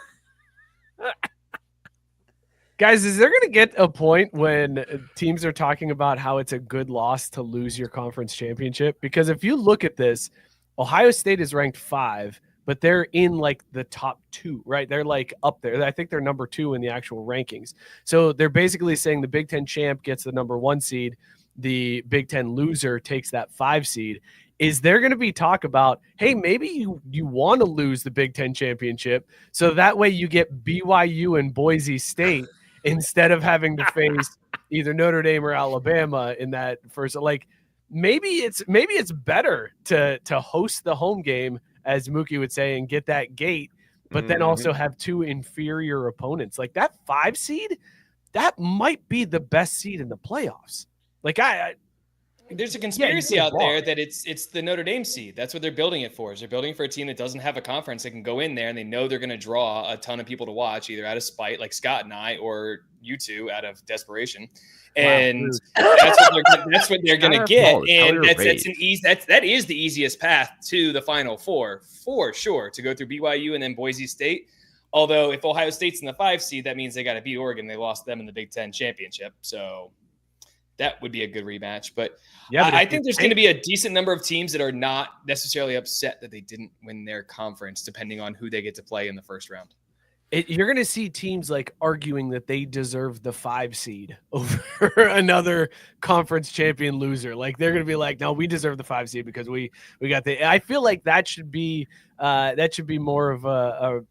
Guys, is there going to get a point when teams are talking about how it's a good loss to lose your conference championship? Because if you look at this, Ohio State is ranked 5, but they're in like the top 2, right? They're like up there. I think they're number 2 in the actual rankings. So they're basically saying the Big Ten champ gets the number 1 seed. The Big Ten loser takes that 5 seed. Is there going to be talk about, hey, maybe you want to lose the Big Ten championship so that way you get BYU and Boise State instead of having to face either Notre Dame or Alabama in that first? Like maybe it's better to host the home game, as Mookie would say, and get that gate, but then also have 2 inferior opponents. Like that 5 seed, that might be the best seed in the playoffs. Like there's a conspiracy out there that it's the Notre Dame seed. That's what they're building it for. Is they're building for a team that doesn't have a conference. They can go in there and they know they're going to draw a ton of people to watch, either out of spite, like Scott and I, or you two out of desperation. And that's what they're going to get. And that is the easiest path to the Final Four for sure, to go through BYU and then Boise State. Although if Ohio State's in the 5 seed, that means they got to beat Oregon. They lost them in the Big Ten championship. So that would be a good rematch. But yeah, I think there's going to be a decent number of teams that are not necessarily upset that they didn't win their conference, depending on who they get to play in the first round. You're going to see teams like arguing that they deserve the 5 seed over another conference champion loser. Like they're going to be like, no, we deserve the 5 seed because we got the. I feel like that should be more of a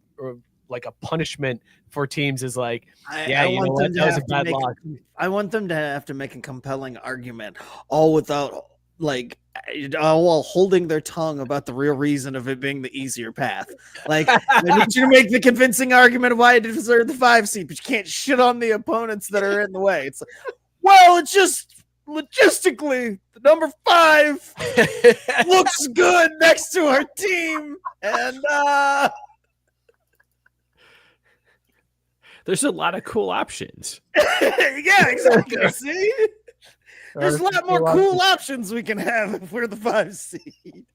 like a punishment for teams. Is like, that was a bad loss. I want them to have to make a compelling argument, all without while holding their tongue about the real reason of it being the easier path. Like, I need you to make the convincing argument of why it deserved the 5 seed, but you can't shit on the opponents that are in the way. It's like, well, it's just logistically the number 5 looks good next to our team, and there's a lot of cool options. Yeah, exactly. See? There's a lot more cool options we can have if we're the 5 seed.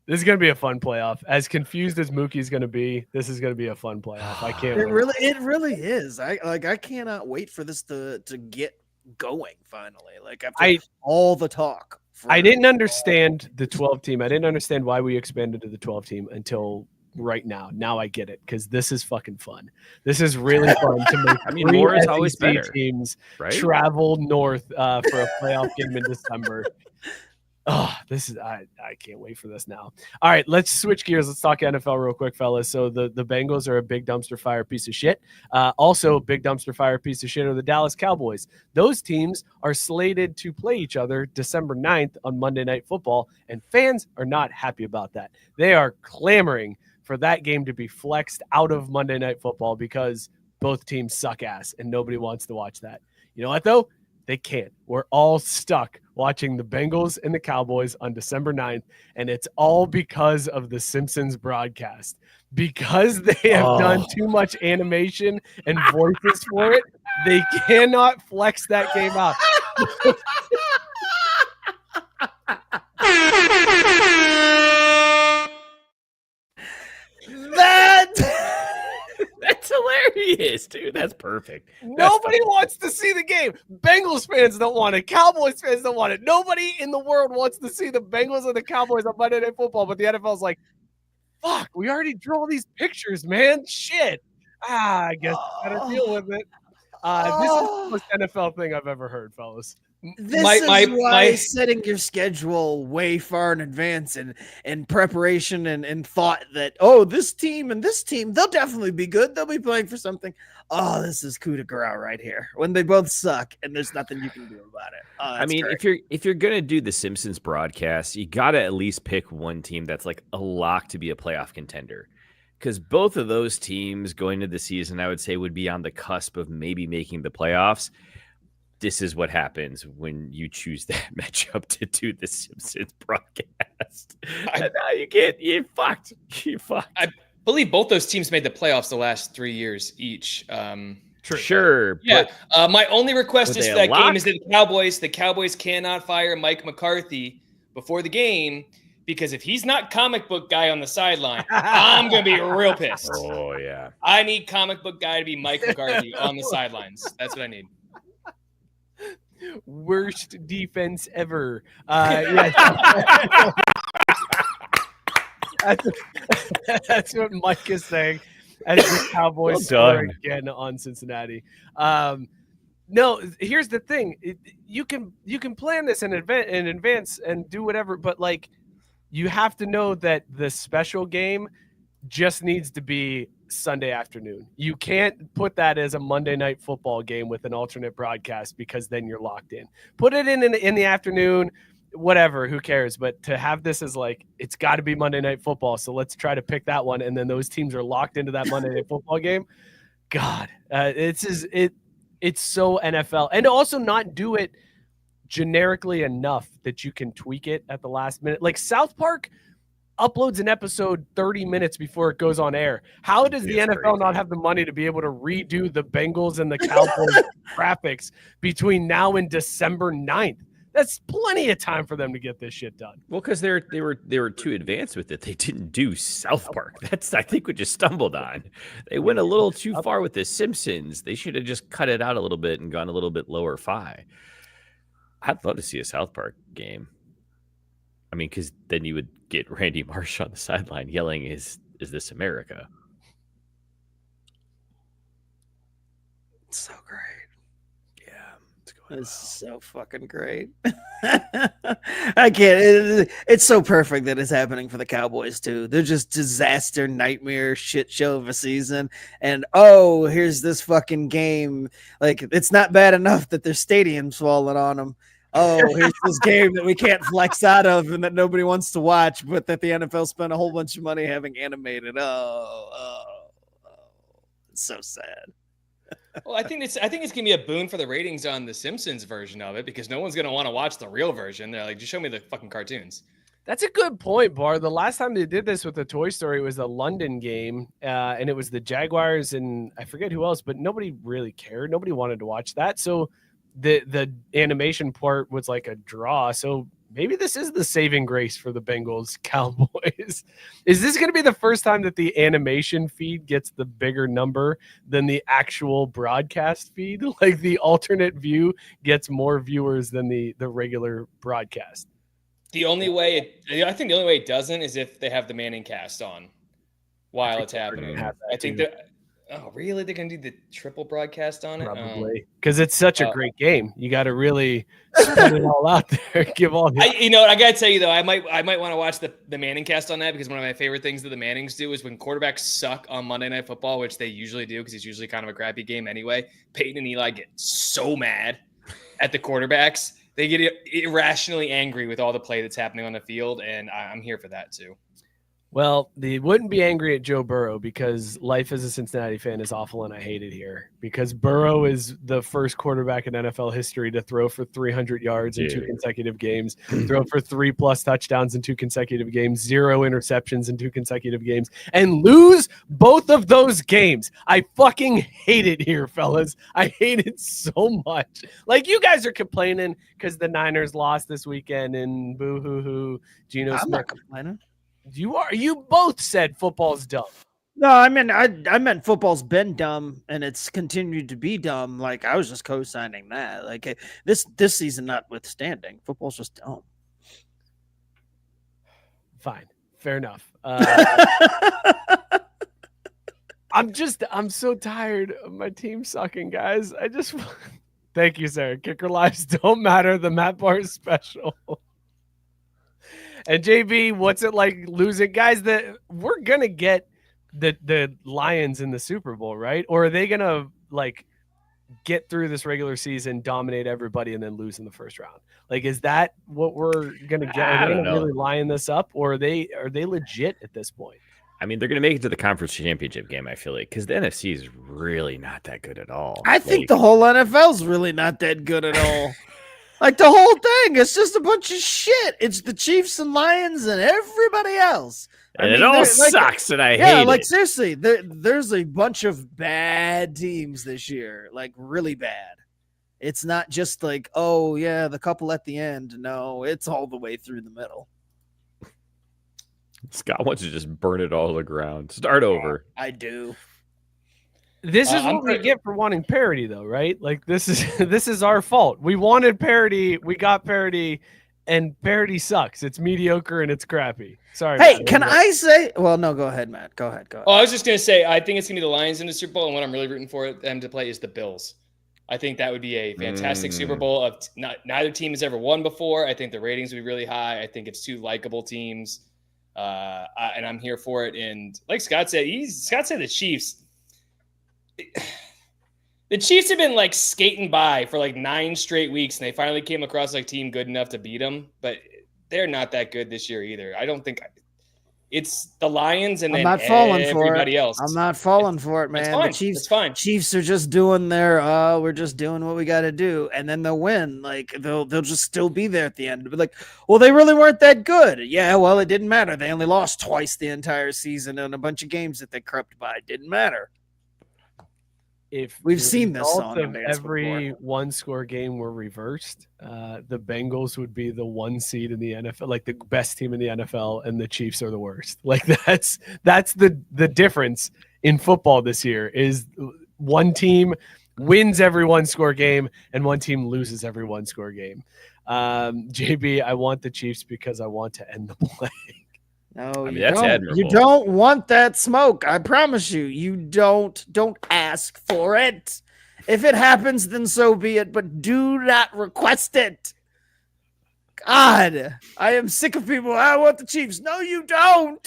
This is going to be a fun playoff. As confused as Mookie's going to be, this is going to be a fun playoff. I can't wait. It really is. I cannot wait for this to get going finally. Like after all the talk. I didn't understand the 12 team. I didn't understand why we expanded to the 12 team until right now. Now I get it, because this is fucking fun. This is really fun to make. More is always better. Teams right? travel north for a playoff game in December. Oh, I can't wait for this now. All right, let's switch gears. Let's talk NFL real quick, fellas. So the Bengals are a big dumpster fire piece of shit. Also, a big dumpster fire piece of shit are the Dallas Cowboys. Those teams are slated to play each other December 9th on Monday Night Football, and fans are not happy about that. They are clamoring for that game to be flexed out of Monday Night Football because both teams suck ass and nobody wants to watch that. You know what, though? They can't. We're all stuck watching the Bengals and the Cowboys on December 9th, and it's all because of the Simpsons broadcast. Because they have done too much animation and voices for it, they cannot flex that game out. That's hilarious, dude. That's perfect. Nobody wants to see the game. Bengals fans don't want it. Cowboys fans don't want it. Nobody in the world wants to see the Bengals and the Cowboys on Monday Night Football, but the NFL's like, fuck, we already drew all these pictures, man. Shit. I guess I gotta deal with it. This is the most NFL thing I've ever heard, fellas. This is why setting your schedule way far in advance and preparation and thought that, this team and this team, they'll definitely be good. They'll be playing for something. Oh, this is coup de grace right here when they both suck and there's nothing you can do about it. I mean, great. if you're going to do the Simpsons broadcast, you got to at least pick one team that's like a lock to be a playoff contender. Because both of those teams going into the season, I would say, would be on the cusp of maybe making the playoffs. This is what happens when you choose that matchup to do the Simpsons broadcast. You can't. You're fucked. You're fucked. I believe both those teams made the playoffs the last 3 years each. Sure. Yeah. My only request is for that game is that the Cowboys cannot fire Mike McCarthy before the game, because if he's not comic book guy on the sideline, I'm going to be real pissed. Oh, yeah. I need comic book guy to be Mike McCarthy on the sidelines. That's what I need. Worst defense ever. That's what Mike is saying as the Cowboys score again on Cincinnati. No, here's the thing. You can plan this in advance and do whatever, but like you have to know that the special game just needs to be Sunday afternoon. You can't put that as a Monday Night Football game with an alternate broadcast, because then you're locked in. Put it in the afternoon, whatever, who cares? But to have this as like, it's got to be Monday Night Football, so let's try to pick that one, and then those teams are locked into that Monday Night Football game. God, it's so NFL, and also not do it generically enough that you can tweak it at the last minute. Like South Park uploads an episode 30 minutes before it goes on air. How does the NFL not have the money to be able to redo the Bengals and the Cowboys graphics between now and December 9th? That's plenty of time for them to get this shit done. Well, because they were too advanced with it. They didn't do South Park. That's, I think, what you stumbled on. They went a little too far with the Simpsons. They should have just cut it out a little bit and gone a little bit lower fi. I'd love to see a South Park game. I mean, because then you would get Randy Marsh on the sideline yelling, "Is this America?" It's so great. Yeah, it's so fucking great. I can't. It's so perfect that it's happening for the Cowboys too. They're just disaster, nightmare, shit show of a season. And oh, here's this fucking game. Like, it's not bad enough that their stadium's falling on them. Oh, here's this game that we can't flex out of and that nobody wants to watch, but that the NFL spent a whole bunch of money having animated. Oh. It's so sad. Well, I think it's gonna be a boon for the ratings on the Simpsons version of it, because no one's gonna want to watch the real version. They're like, just show me the fucking cartoons. That's a good point, Bar. The last time they did this with the Toy Story was a London game, and it was the Jaguars and I forget who else, but nobody really cared. Nobody wanted to watch that. So the animation part was like a draw. So maybe this is the saving grace for the Bengals Cowboys. Is this going to be the first time that the animation feed gets the bigger number than the actual broadcast feed? Like the alternate view gets more viewers than the regular broadcast. I think the only way it doesn't is if they have the Manning cast on while it's happening. I think that. Oh, really? They're gonna do the triple broadcast on it? Probably, because it's such a great game. You got to really spread it all out there. Give all. I gotta tell you though, I might want to watch the Manning cast on that, because one of my favorite things that the Mannings do is when quarterbacks suck on Monday Night Football, which they usually do because it's usually kind of a crappy game anyway. Peyton and Eli get so mad at the quarterbacks. They get irrationally angry with all the play that's happening on the field, and I'm here for that too. Well, they wouldn't be angry at Joe Burrow, because life as a Cincinnati fan is awful and I hate it here, because Burrow is the first quarterback in NFL history to throw for 300 yards in 2 consecutive games, throw for 3+ touchdowns in 2 consecutive games, 0 interceptions in 2 consecutive games, and lose both of those games. I fucking hate it here, fellas. I hate it so much. Like, you guys are complaining because the Niners lost this weekend and boo-hoo-hoo. Geno Smith. I'm not complaining. You both said football's dumb. No, I meant football's been dumb and it's continued to be dumb. Like, I was just co-signing that. Like, this season notwithstanding, football's just dumb. Fine, fair enough. I'm so tired of my team sucking, guys. Thank you, Sarah. Kicker lives don't matter. The Matt Bar is special. And JB, what's it like losing? Guys, we're going to get the Lions in the Super Bowl, right? Or are they going to like get through this regular season, dominate everybody, and then lose in the first round? Like, is that what we're going to get? Are they going to really line this up, or are they legit at this point? I mean, they're going to make it to the conference championship game, I feel like, because the NFC is really not that good at all. I think the whole NFL is really not that good at all. Like, the whole thing, it's just a bunch of shit. It's the Chiefs and Lions and everybody else. And it all sucks, and I hate it. Yeah, like, seriously, there's a bunch of bad teams this year, like, really bad. It's not just like, oh, yeah, the couple at the end. No, it's all the way through the middle. Scott wants to just burn it all to the ground. Start over. I do. This is what we get for wanting parity, though, right? Like, this is our fault. We wanted parity, we got parity, and parity sucks. It's mediocre and it's crappy. Sorry. Hey, Matt, can I say? Well, no, go ahead, Matt. Go ahead. Oh, I was just gonna say, I think it's gonna be the Lions in the Super Bowl, and what I'm really rooting for them to play is the Bills. I think that would be a fantastic Super Bowl. Neither team has ever won before. I think the ratings would be really high. I think it's 2 likable teams, and I'm here for it. And like Scott said, the Chiefs. The Chiefs have been like skating by for like 9 straight weeks, and they finally came across like a team good enough to beat them. But they're not that good this year either. I don't think It's the Lions and I'm then not falling for everybody it. else. I'm not falling for it, man. It's fine. The Chiefs, It's fine. Chiefs are just doing their we're just doing what we got to do, and then they'll win. Like they'll just still be there at the end. But like, well, they really weren't that good. Yeah, well, it didn't matter. They only lost twice the entire season in a bunch of games that they crept by. It didn't matter. If We've seen this results song of and dance every before. one-score game were reversed, the Bengals would be the 1 seed in the NFL, like the best team in the NFL, and the Chiefs are the worst. Like that's the difference in football this year is one team wins every one-score game and one team loses every one-score game. JB, I want the Chiefs because I want to end the plague. No, I mean, you that's don't. admirable. You don't want that smoke. I promise you. You don't ask for it. If it happens, then so be it. But do not request it. God, I am sick of people. I want the Chiefs. No, you don't.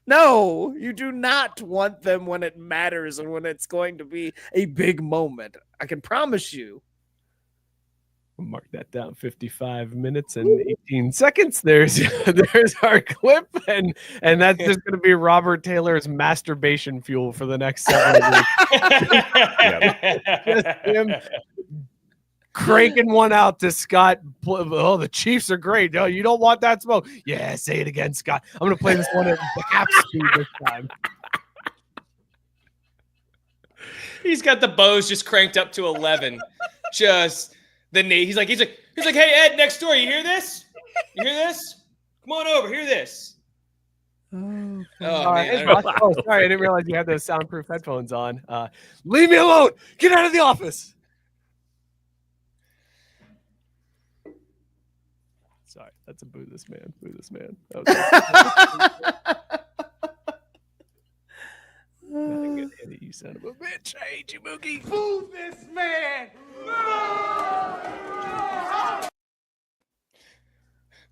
No, you do not want them when it matters and when it's going to be a big moment. I can promise you. We'll mark that down. 55 minutes and 18 seconds. There's our clip, and that's just going to be Robert Taylor's masturbation fuel for the next 7 weeks. Just him cranking one out to Scott. Oh, the Chiefs are great. No, you don't want that smoke. Yeah, say it again, Scott. I'm going to play this one at half speed this time. He's got the bows just cranked up to 11. Just he's like, hey Ed, next door, you hear this? You hear this? Come on over, hear this. Oh man. Oh, sorry, I didn't realize you had those soundproof headphones on. Leave me alone. Get out of the office. Sorry, that's a boo this man. Boo this man. I'm gonna hit it, you son of a bitch. I hate you, Mookie. Boo this man.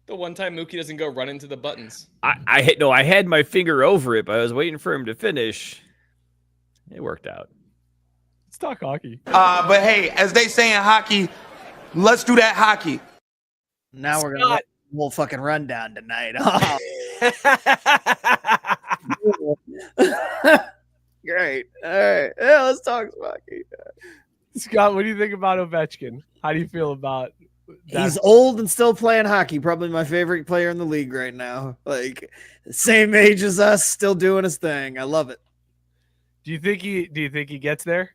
The one time Mookie doesn't go run into the buttons. I had my finger over it, but I was waiting for him to finish. It worked out. Let's talk hockey. But hey, as they say in hockey, let's do that hockey. Now we're going to whole fucking rundown tonight. Oh. Great. All right. Yeah, let's talk hockey. Scott, what do you think about Ovechkin? How do you feel about that? He's old and still playing hockey. Probably my favorite player in the league right now. Like same age as us, still doing his thing. I love it. Do you think he gets there?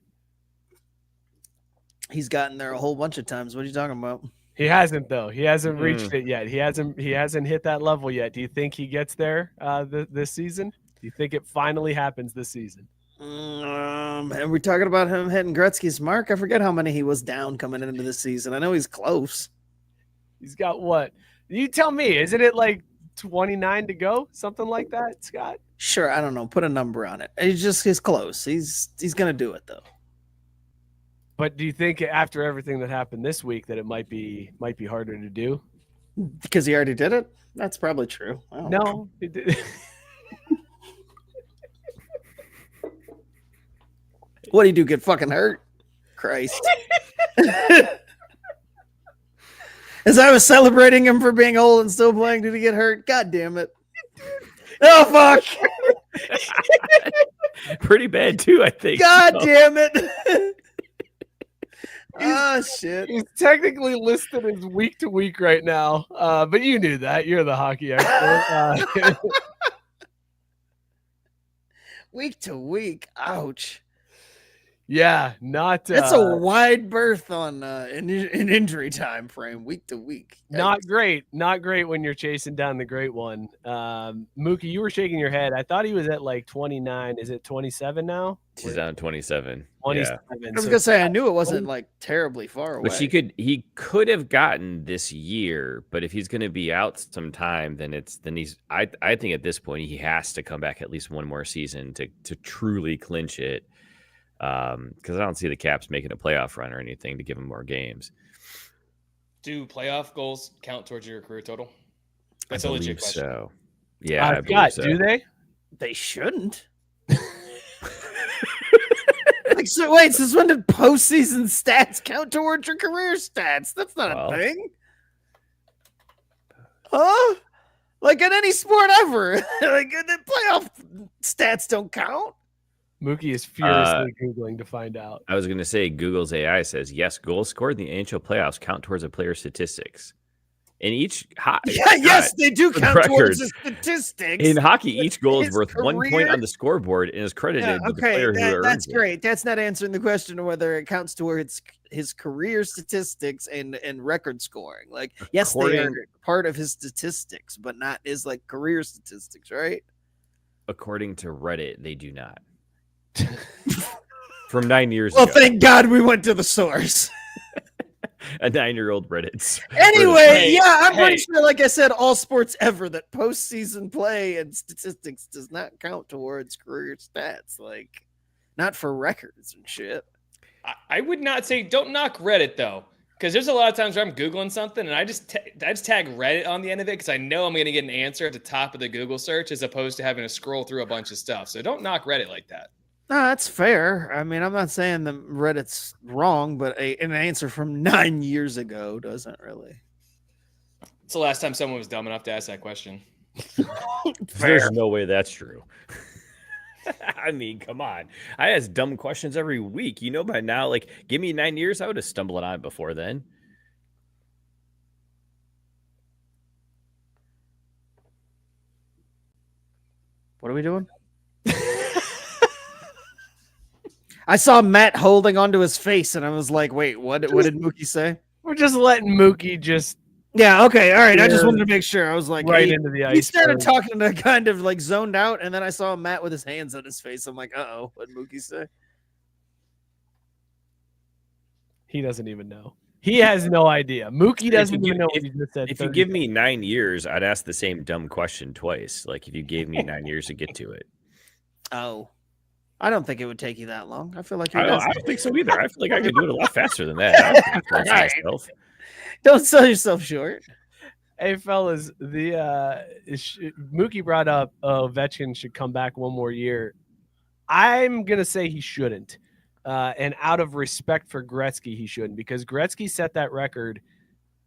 He's gotten there a whole bunch of times. What are you talking about? He hasn't though. He hasn't reached it yet. He hasn't hit that level yet. Do you think he gets there this season? Do you think it finally happens this season? And we're talking about him hitting Gretzky's mark. I forget how many he was down coming into this season. I know he's close. He's got what? You tell me. Isn't it like 29 to go? Something like that, Scott? Sure, I don't know. Put a number on it. He's close. He's gonna do it though. But do you think after everything that happened this week that it might be harder to do? Because he already did it? That's probably true. No, he did. What do you do? Get fucking hurt? Christ. As I was celebrating him for being old and still playing, did he get hurt? God damn it. Oh, fuck. Pretty bad, too, I think. God damn it. Oh, shit. He's technically listed as week to week right now, but you knew that. You're the hockey expert. Week to week. Ouch. Yeah, not. It's a wide berth on an injury time frame, week to week. Not great. Not great when you're chasing down the great one. Mookie, you were shaking your head. I thought he was at like 29. Is it 27 now? She's down 27. 27. I was gonna say I knew it wasn't like terribly far away. Which he could have gotten this year, but if he's going to be out sometime, then he's. I think at this point he has to come back at least one more season to truly clinch it. Because I don't see the Caps making a playoff run or anything to give him more games. Do playoff goals count towards your career total? That's I a legit believe question. so. Yeah, I believe Scott, so. do they? They shouldn't. Like, so wait, since when did postseason stats count towards your career stats? That's not a thing. Huh? Like in any sport ever. Like the playoff stats don't count. Mookie is furiously Googling to find out. I was going to say Google's AI says, yes, goals scored in the NHL playoffs count towards a player's statistics. In each yes, they do count towards the statistics. In hockey, each goal is worth career? 1 point on the scoreboard and is credited to the player who earns that's it. great. That's not answering the question of whether it counts towards his career statistics and record scoring. Like, yes, they are part of his statistics, but not his like career statistics, right? According to Reddit, they do not. From 9 years ago. Well, thank God we went to the source. A 9-year-old Reddit. Anyway, I'm pretty sure, like I said, all sports ever, that postseason play and statistics does not count towards career stats. Like, not for records and shit. I would not say don't knock Reddit though, because there's a lot of times where I'm Googling something and I just tag Reddit on the end of it because I know I'm going to get an answer at the top of the Google search as opposed to having to scroll through a bunch of stuff. So don't knock Reddit like that. No, that's fair. I mean, I'm not saying the Reddit's wrong, but an answer from 9 years ago doesn't really. It's the last time someone was dumb enough to ask that question. There's no way that's true. I mean, come on. I ask dumb questions every week. You know by now, like, give me 9 years, I would have stumbled on it before then. What are we doing? I saw Matt holding onto his face, and I was like, wait, what did Mookie say? We're just letting Mookie just... Yeah, okay, all right. I just wanted to make sure. I was like, right into the ice. He started talking to kind of like zoned out, and then I saw Matt with his hands on his face. I'm like, uh-oh, what did Mookie say? He doesn't even know. He has no idea. Mookie doesn't even know what he just said. If you give me 9 years, I'd ask the same dumb question twice. Like, if you gave me 9 years to get to it. Oh. I don't think it would take you that long. I feel like I don't think so either. I feel like I could do it a lot faster than that. Myself. Don't sell yourself short. Hey, fellas, Mookie brought up Ovechkin should come back one more year. I'm going to say he shouldn't. And out of respect for Gretzky, he shouldn't, because Gretzky set that record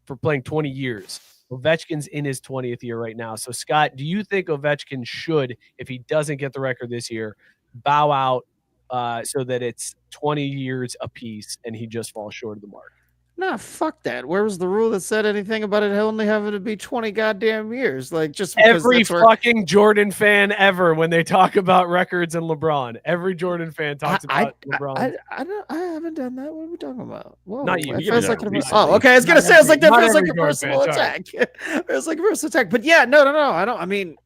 for playing 20 years. Ovechkin's in his 20th year right now. So, Scott, do you think Ovechkin should, if he doesn't get the record this year, bow out so that it's 20 years apiece and he just falls short of the mark? Nah, fuck that. Where was the rule that said anything about it only having to be 20 goddamn years? Like, just every fucking Jordan fan ever, when they talk about records and LeBron, every Jordan fan talks about LeBron. I haven't done that. What are we talking about? Whoa, not you. Okay. I was gonna say, I was like, that feels like a personal attack. It was like a personal attack. But yeah, no. I don't. I mean,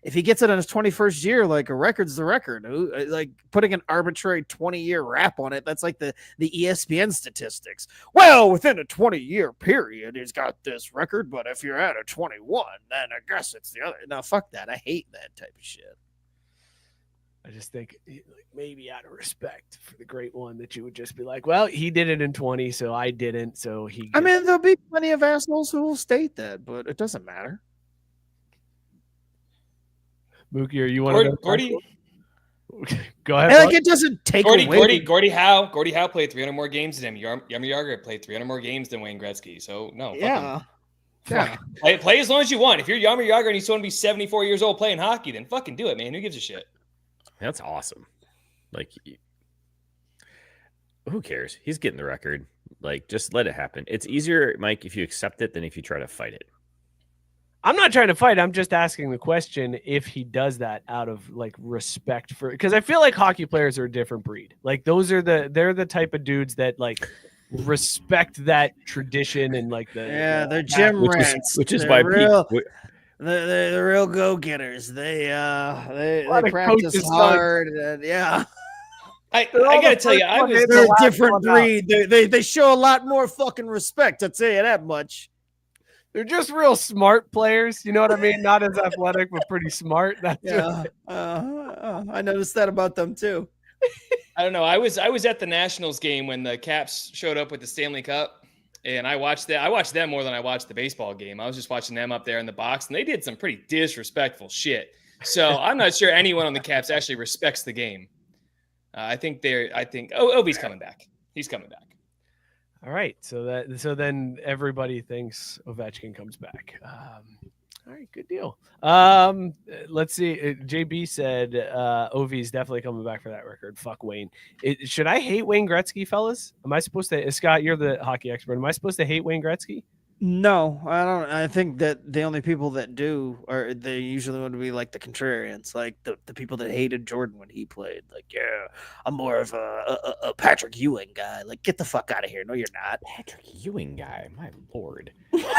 if he gets it on his 21st year, like, a record's the record. Like, putting an arbitrary 20-year wrap on it, that's like the ESPN statistics. Well, within a 20-year period, he's got this record, but if you're at a 21, then I guess it's the other. No, fuck that. I hate that type of shit. I just think, like, maybe out of respect for the great one, that you would just be like, well, he did it in 20, so I didn't, so he... I mean, there'll be plenty of assholes who will state that, but it doesn't matter. Mookie, are you one of Gordy? Go ahead. Like, it doesn't take away. Gordie Howe played 300 more games than him. Jaromir Jagr played 300 more games than Wayne Gretzky. So no, yeah. Play as long as you want. If you're Jaromir Jagr and you still want to be 74 years old playing hockey, then fucking do it, man. Who gives a shit? That's awesome. Like, who cares? He's getting the record. Like, just let it happen. It's easier, Mike, if you accept it than if you try to fight it. I'm not trying to fight. I'm just asking the question if he does that out of, like, respect for, because I feel like hockey players are a different breed. Like, they're the type of dudes that, like, respect that tradition and, like, they're gym rats, which is why they're the real go-getters. They practice hard. And, yeah. I gotta tell you, they're a different breed. They show a lot more fucking respect. I'll tell you that much. They're just real smart players. You know what I mean? Not as athletic, but pretty smart. That's I noticed that about them too. I don't know. I was at the Nationals game when the Caps showed up with the Stanley Cup, and I watched that. I watched them more than I watched the baseball game. I was just watching them up there in the box, and they did some pretty disrespectful shit. So I'm not sure anyone on the Caps actually respects the game. I think Obi's coming back. He's coming back. All right, so then everybody thinks Ovechkin comes back. All right, good deal. Let's see. JB said OV is definitely coming back for that record. Fuck Wayne. Should I hate Wayne Gretzky, fellas? Am I supposed to? Scott, you're the hockey expert. Am I supposed to hate Wayne Gretzky? No, I don't. I think that the only people that do are they usually want to be like the contrarians, like the people that hated Jordan when he played. Like, yeah, I'm more of a Patrick Ewing guy. Like, get the fuck out of here. No, you're not. Patrick Ewing guy. My lord. Well,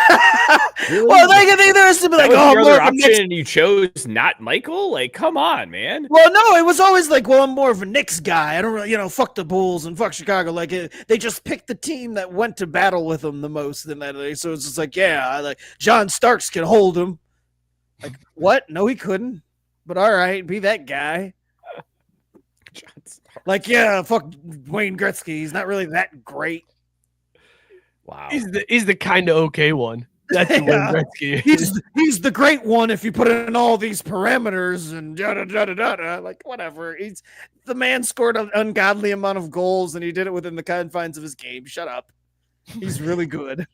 I think there's to be like, That was oh, your more other of a Knicks. option, and you chose not Michael. Like, come on, man. Well, no, it was always like, well, I'm more of a Knicks guy. I don't really, fuck the Bulls and fuck Chicago. Like, they just picked the team that went to battle with them the most in that day. So it's just like, yeah, like John Starks can hold him. Like, what? No, he couldn't. But all right, be that guy. Like, yeah, fuck Wayne Gretzky. He's not really that great. Wow. He's the kind of okay one. That's Wayne Gretzky. He's the great one if you put in all these parameters and da-da-da-da-da. Like, whatever. The man scored an ungodly amount of goals, and he did it within the confines of his game. Shut up. He's really good.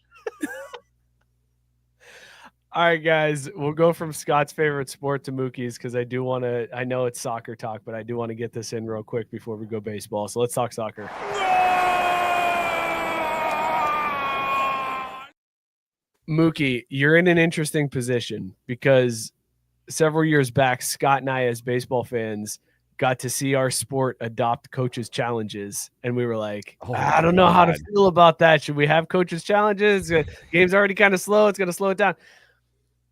All right, guys, we'll go from Scott's favorite sport to Mookie's because I know it's soccer talk, but I do want to get this in real quick before we go baseball. So let's talk soccer. Mookie, you're in an interesting position because several years back, Scott and I, as baseball fans, got to see our sport adopt coaches' challenges. And we were like, I don't know how to feel about that. Should we have coaches' challenges? The game's already kind of slow. It's going to slow it down.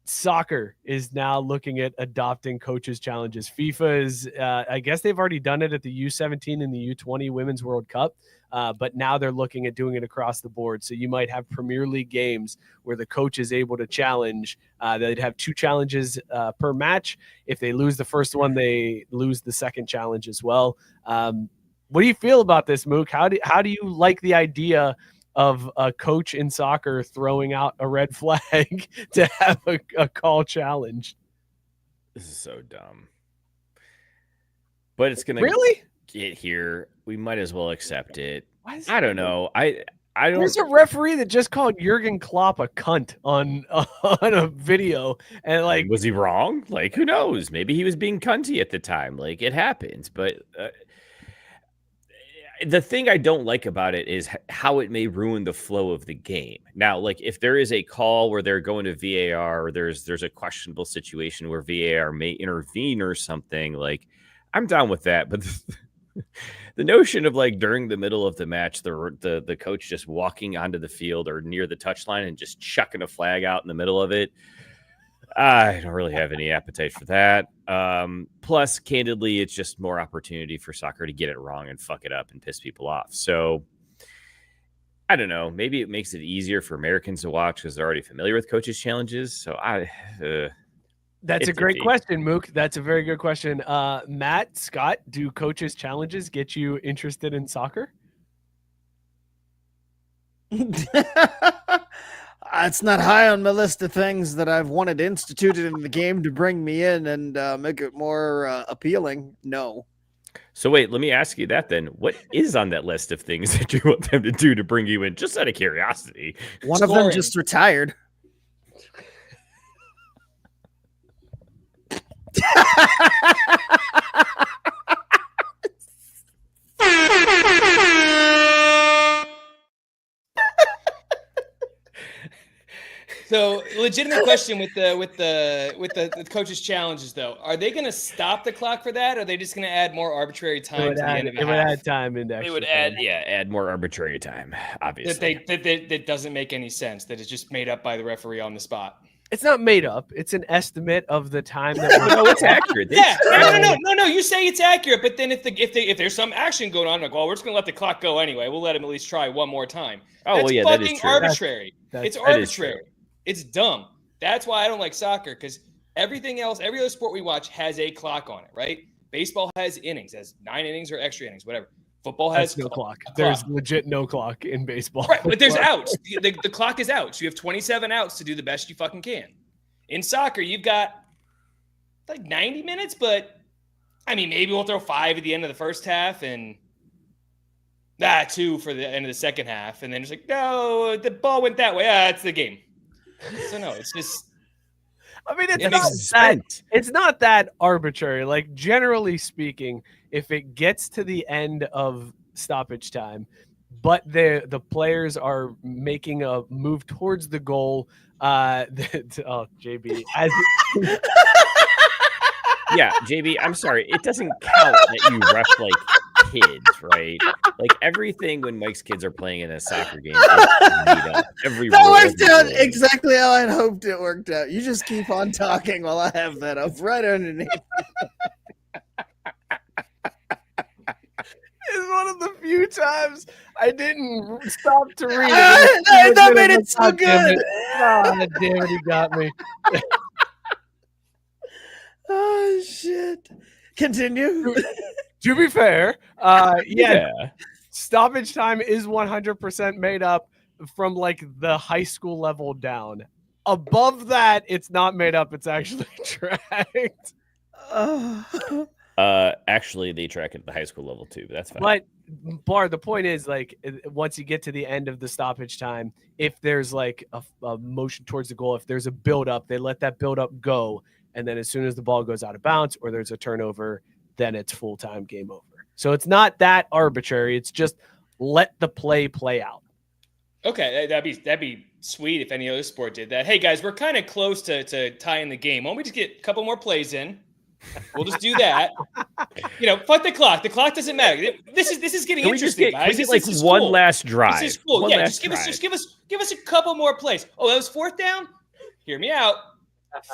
Soccer is now looking at adopting coaches' challenges. FIFA is, I guess they've already done it at the U17 and the U20 Women's World Cup, but now they're looking at doing it across the board. So you might have Premier League games where the coach is able to challenge. They'd have 2 challenges per match. If they lose the first one, they lose the second challenge as well. What do you feel about this, Mook? How do you like the idea of a coach in soccer throwing out a red flag to have a call challenge? This is so dumb. But it's going to really get here. We might as well accept it. I don't know. I don't. There's a referee that just called Jurgen Klopp a cunt on a video, and like, was he wrong? Like, who knows? Maybe he was being cunty at the time. Like, it happens. But the thing I don't like about it is how it may ruin the flow of the game. Now, like, if there is a call where they're going to VAR, or there's a questionable situation where VAR may intervene or something, like, I'm down with that. But the notion of, like, during the middle of the match, the coach just walking onto the field or near the touchline and just chucking a flag out in the middle of it, I don't really have any appetite for that. Plus, candidly, it's just more opportunity for soccer to get it wrong and fuck it up and piss people off. So I don't know. Maybe it makes it easier for Americans to watch because they're already familiar with coaches' challenges. So that's a great question, Mook. That's a very good question. Matt, Scott, do coaches' challenges get you interested in soccer? It's not high on my list of things that I've wanted instituted in the game to bring me in and make it more appealing. No. So wait, let me ask you that then. What is on that list of things that you want them to do to bring you in? Just out of curiosity. One of them just retired. So, legitimate question with the coaches' challenges, though. Are they going to stop the clock for that, or are they just going to add more arbitrary time to the end of the half? It would add time into It would add more arbitrary time, obviously. That doesn't make any sense. That it's just made up by the referee on the spot. It's not made up. It's an estimate of the time that we're no, it's accurate. Yeah, no. You say it's accurate, but then if there's some action going on, like, well, we're just gonna let the clock go anyway. We'll let them at least try one more time. Oh, That's that is fucking true. arbitrary. It's arbitrary. It's dumb. That's why I don't like soccer, because everything else, every other sport we watch has a clock on it, right? Baseball has innings, has 9 innings or extra innings, whatever. Football has no clock. There's legit no clock in baseball. Right, but there's outs. The clock is out. So you have 27 outs to do the best you fucking can. In soccer, you've got like 90 minutes, but I mean, maybe we'll throw 5 at the end of the first half and 2 for the end of the second half. And then it's like, no, the ball went that way. It's the game. So no, it's just. I mean, It makes sense. it's not that arbitrary. Like, generally speaking, if it gets to the end of stoppage time, but the players are making a move towards the goal, JB, as Yeah, JB, I'm sorry. It doesn't count that you ref like kids, right? Like everything when Mike's kids are playing in a soccer game, it's made up. That worked out exactly how I'd hoped it worked out. You just keep on talking while I have that up right underneath. It's one of the few times I didn't stop to read it. That made it so good. God damn it, he got me. Oh shit! Continue. To be fair, stoppage time is 100% made up from like the high school level down. Above that, it's not made up. It's actually tracked. Actually, they track it at the high school level too, but that's fine. But Bar, the point is, like, once you get to the end of the stoppage time, if there's like a motion towards the goal, if there's a build up, they let that build up go. And then as soon as the ball goes out of bounds or there's a turnover, then it's full-time game over. So it's not that arbitrary. It's just let the play out. Okay, that'd be sweet if any other sport did that. Hey, guys, we're kind of close to tying the game. Why don't we just get a couple more plays in? We'll just do that. Fuck the clock. The clock doesn't matter. This is getting interesting, guys. Can we get like one last drive? This is cool. Yeah, just give us a couple more plays. Oh, that was fourth down? Hear me out.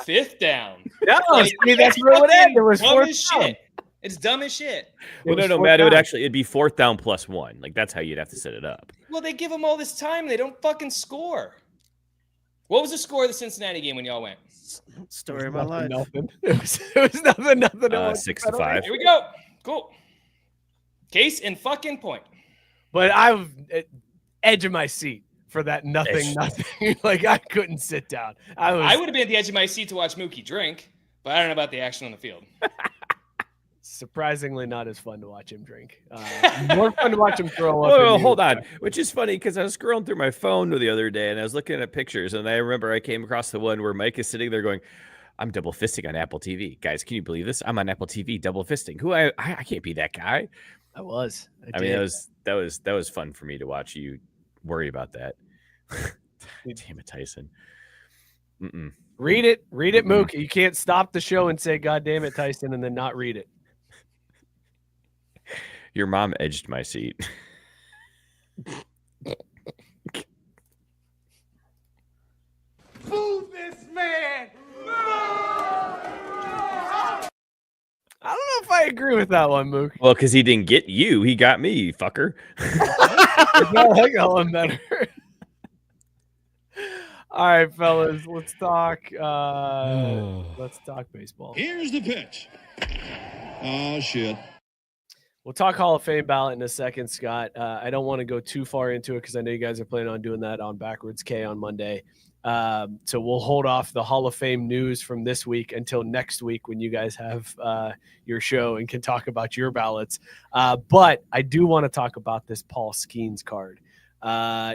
Fifth down. No, that's where it ended. It was fourth down. Shit. It's dumb as shit. Well, no, Matt. It'd be fourth down plus one. Like that's how you'd have to set it up. Well, they give them all this time. They don't fucking score. What was the score of the Cincinnati game when y'all went? Story of my life. Nothing. It was nothing. 6-5. Here we go. Cool. Case in fucking point. But I was edge of my seat for that nothing. Like I couldn't sit down. I would have been at the edge of my seat to watch Mookie drink, but I don't know about the action on the field. Surprisingly, not as fun to watch him drink. More fun to watch him throw up. Oh, hold on. Which is funny because I was scrolling through my phone the other day and I was looking at pictures and I remember I came across the one where Mike is sitting there going, "I'm double fisting on Apple TV, guys. Can you believe this? I'm on Apple TV double fisting. Who I can't be that guy." I was. I mean, that was fun for me to watch you worry about that. Damn it, Tyson. Read it, Mook. You can't stop the show and say, "God damn it, Tyson," and then not read it. Your mom edged my seat. Boo this man! I don't know if I agree with that one, Mook. Well, because he didn't get you, he got me, you fucker. I like that one better. All right, fellas, let's talk. Let's talk baseball. Here's the pitch. Oh shit. We'll talk Hall of Fame ballot in a second, Scott. I don't want to go too far into it because I know you guys are planning on doing that on Backwards K on Monday. So we'll hold off the Hall of Fame news from this week until next week when you guys have your show and can talk about your ballots. But I do want to talk about this Paul Skenes card.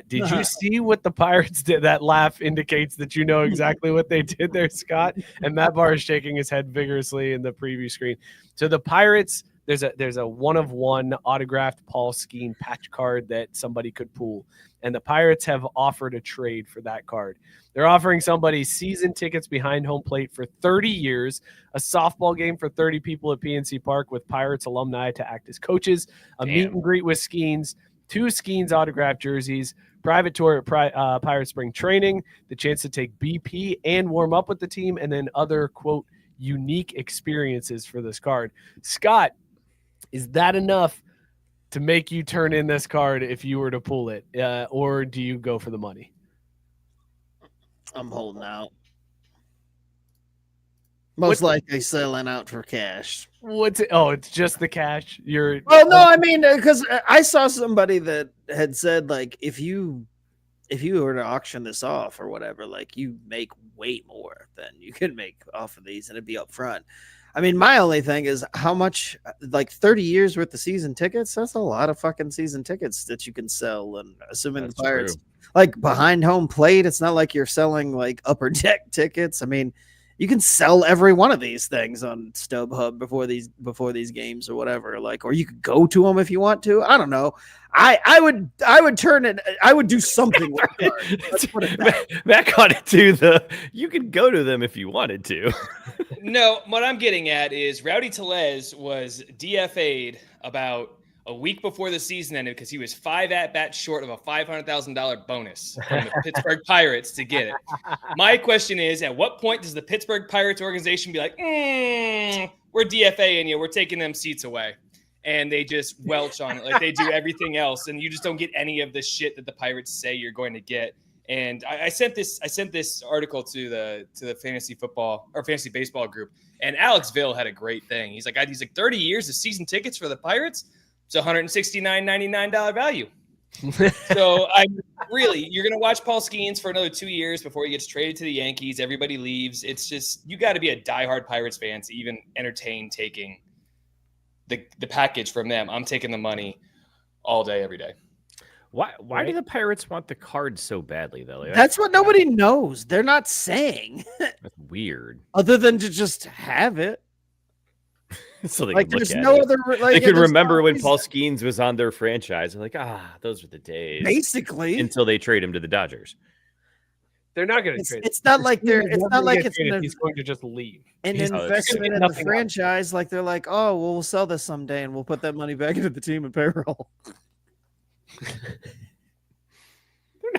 Did you see what the Pirates did? That laugh indicates that you know exactly what they did there, Scott. And Matt Barr is shaking his head vigorously in the preview screen. So the Pirates, there's a one-of-one autographed Paul Skenes patch card that somebody could pull. And the Pirates have offered a trade for that card. They're offering somebody season tickets behind home plate for 30 years, a softball game for 30 people at PNC Park with Pirates alumni to act as coaches, a meet and greet with Skenes, 2 Skenes autographed jerseys, private tour at Pirate Spring Training, the chance to take BP and warm up with the team, and then other, quote, unique experiences for this card. Scott, is that enough to make you turn in this card if you were to pull it, or do you go for the money? I'm holding out. Most likely selling out for cash. What's it? Oh, it's just the cash. Well, no, I mean, because I saw somebody that had said, like, if you were to auction this off or whatever, like, you make way more than you could make off of these, and it'd be up front. I mean, my only thing is how much, like 30 years worth of season tickets. That's a lot of fucking season tickets that you can sell. And assuming the Pirates, like behind home plate, it's not like you're selling like upper deck tickets. I mean, You can sell every one of these things on StubHub before these games or whatever. Like, or you could go to them if you want to. I don't know. I would turn it. I would do something with the card. Let's put it Matt got it to you could go to them if you wanted to. No, what I'm getting at is Rowdy Tellez was DFA'd about a week before the season ended because he was 5 at-bats short of a $500,000 bonus from the Pittsburgh Pirates to get it. My question is, at what point does the Pittsburgh Pirates organization be like, we're DFAing you, we're taking them seats away? And they just welch on it like they do everything else, and you just don't get any of the shit that the Pirates say you're going to get. And I sent this article to the fantasy football or fantasy baseball group, and Alex Ville had a great thing. He's like 30 years of season tickets for the Pirates. It's $169.99 value. So you're going to watch Paul Skenes for another 2 years before he gets traded to the Yankees. Everybody leaves. It's just, you got to be a diehard Pirates fan to even entertain taking the package from them. I'm taking the money all day, every day. Why do the Pirates want the card so badly, though? Like, That's what nobody knows. They're not saying. That's weird. Other than to just have it. So they Like, can there's look at no it. other. Like, They can there's remember no when reason. Paul Skenes was on their franchise. They're like, those were the days. Basically, Until they trade him to the Dodgers. They're not going to trade. it's not like they're. It's not like it's he's going to just leave. an He's investment in the nothing else. franchise. Like, they're like, oh, well, we'll sell this someday and we'll put that money back into the team and payroll. They're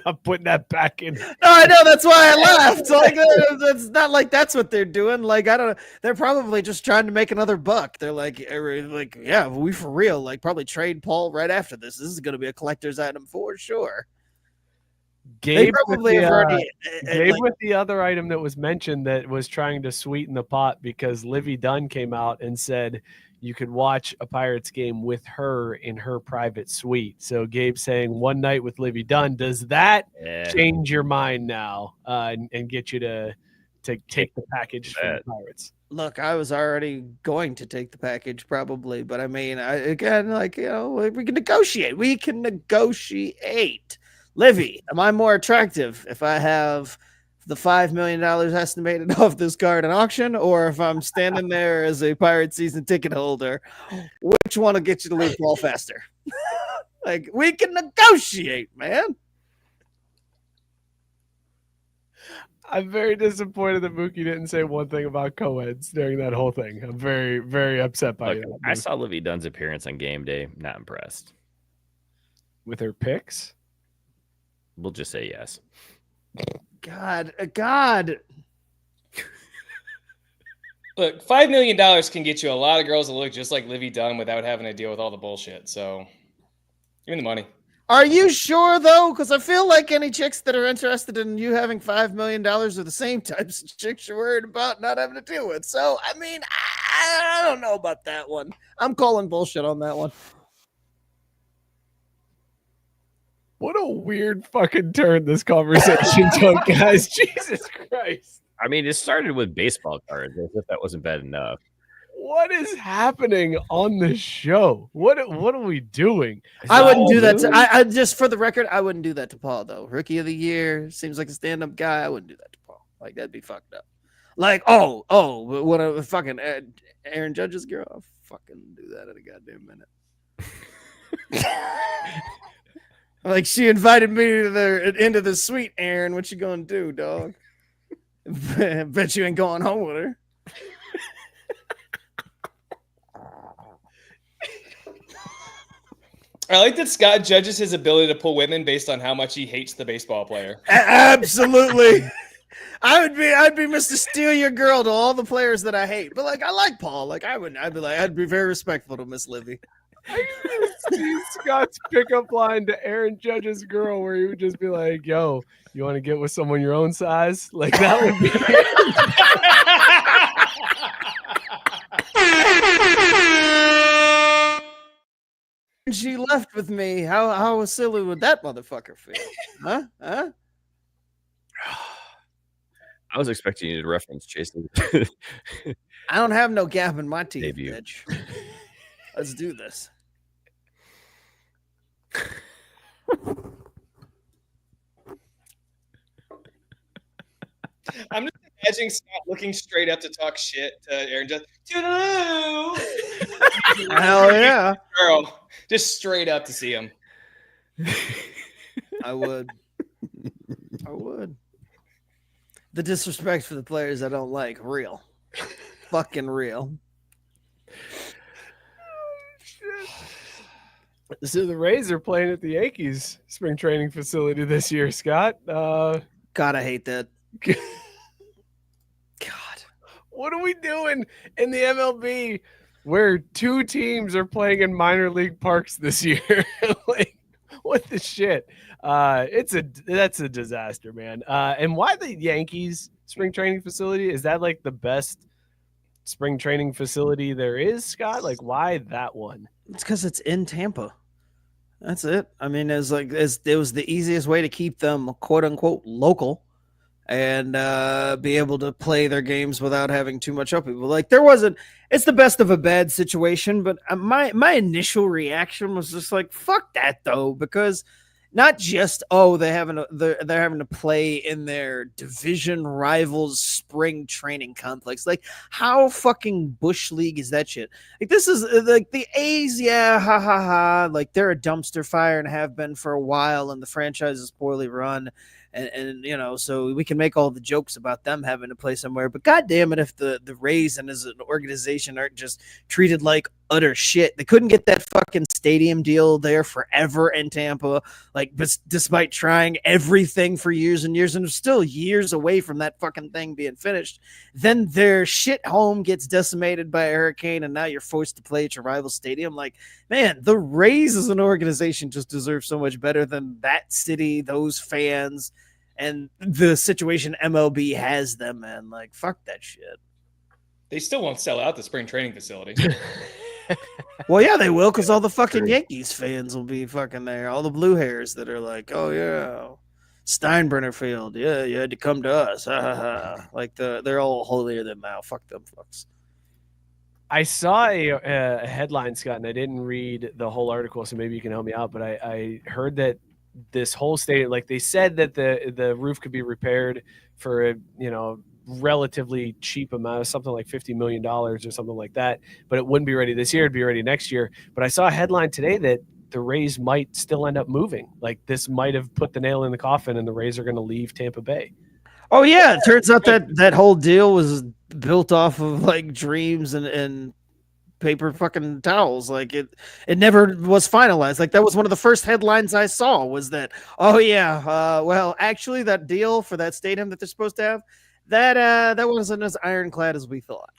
not putting that back in. No, I know, that's why I laughed. Like, that's not like that's what they're doing. Like, I don't know. They're probably just trying to make another buck. They're like, yeah, we for real. Like, probably trade Paul right after this. This is going to be a collector's item for sure. They Gabe probably have already. Gabe like, with the other item that was mentioned that was trying to sweeten the pot because Livy Dunn came out and said you could watch a Pirates game with her in her private suite. So Gabe saying one night with Livy Dunn, does that change your mind now and get you to take the package from the Pirates? Look, I was already going to take the package probably, but I mean, we can negotiate. We can negotiate. Livy, am I more attractive if I have the $5 million estimated off this card at auction, or if I'm standing there as a Pirate season ticket holder? Which one will get you to leave Paul faster? Like, we can negotiate, man. I'm very disappointed that Mookie didn't say one thing about co-eds during that whole thing. I'm very, very upset by Look, that. I saw Livy Dunn's appearance on game day. Not impressed. With her picks. We'll just say yes. God. Look, $5 million can get you a lot of girls that look just like Livy Dunn without having to deal with all the bullshit. So, give me the money. Are you sure, though? Because I feel like any chicks that are interested in you having $5 million are the same types of chicks you're worried about not having to deal with. So, I mean, I don't know about that one. I'm calling bullshit on that one. What a weird fucking turn this conversation took, guys. Jesus Christ. I mean, it started with baseball cards, as if that wasn't bad enough. What is happening on the show? What are we doing? I wouldn't do that. I just, for the record, I wouldn't do that to Paul, though. Rookie of the year, seems like a stand-up guy. I wouldn't do that to Paul. Like, that'd be fucked up. Like, what a fucking Aaron Judge's girl. I'll fucking do that in a goddamn minute. Like, she invited me to into the suite, Aaron. What you gonna do, dog? Bet you ain't going home with her. I like that Scott judges his ability to pull women based on how much he hates the baseball player. Absolutely. I'd be Mr. Steal Your Girl to all the players that I hate. But like, I like Paul. Like, I'd be very respectful to Miss Livy. I can see Scott's pickup line to Aaron Judge's girl where he would just be like, yo, you want to get with someone your own size? Like, that would be She left with me. How silly would that motherfucker feel? Huh? I was expecting you to reference Jason. I don't have no gap in my teeth, Debut. bitch. Let's do this. I'm just imagining Scott looking straight up to talk shit to Aaron Judge. Toodaloo! Hell yeah. Girl, just straight up to see him. I would. The disrespect for the players I don't like, real. Fucking real. So the Rays are playing at the Yankees spring training facility this year, Scott. God, I hate that. God. What are we doing in the MLB where two teams are playing in minor league parks this year? Like, what the shit? That's a disaster, man. And why the Yankees spring training facility? Is that like the best spring training facility there is, Scott? Like, why that one? It's because it's in Tampa. That's it. I mean, it was the easiest way to keep them quote unquote local and be able to play their games without having too much upheaval. Like it's the best of a bad situation, but my initial reaction was just like, fuck that though, because not just they're having to play in their division rivals spring training complex. Like, how fucking bush league is that shit? Like, this is like the A's, yeah, ha ha ha. Like, they're a dumpster fire and have been for a while, and the franchise is poorly run. And you know, so we can make all the jokes about them having to play somewhere, but god damn it if the Rays and as an organization aren't just treated like utter shit. They couldn't get that fucking stadium deal there forever in Tampa, like, but despite trying everything for years and years, and they're still years away from that fucking thing being finished. Then their shit home gets decimated by a hurricane, and now you're forced to play at your rival stadium. Like, man, the Rays as an organization just deserve so much better than that city, those fans, and the situation MLB has them in. Like, fuck that shit. They still won't sell out the spring training facility. Well, yeah, they will, because all the fucking Yankees fans will be fucking there. All the blue hairs that are like, oh, yeah, Steinbrenner Field. Yeah, you had to come to us. Ha, ha, ha. Like, they're all holier than thou. Fuck them fucks. I saw a headline, Scott, and I didn't read the whole article, so maybe you can help me out. But I heard that this whole stadium, like they said that the roof could be repaired for a relatively cheap amount, something like $50 million or something like that. But it wouldn't be ready this year; it'd be ready next year. But I saw a headline today that the Rays might still end up moving. Like, this might have put the nail in the coffin, and the Rays are going to leave Tampa Bay. Oh yeah, it turns out that whole deal was built off of like dreams and paper fucking towels. Like, it never was finalized. Like, that was one of the first headlines I saw, was that, oh yeah, well, actually that deal for that stadium that they're supposed to have, that wasn't as ironclad as we thought.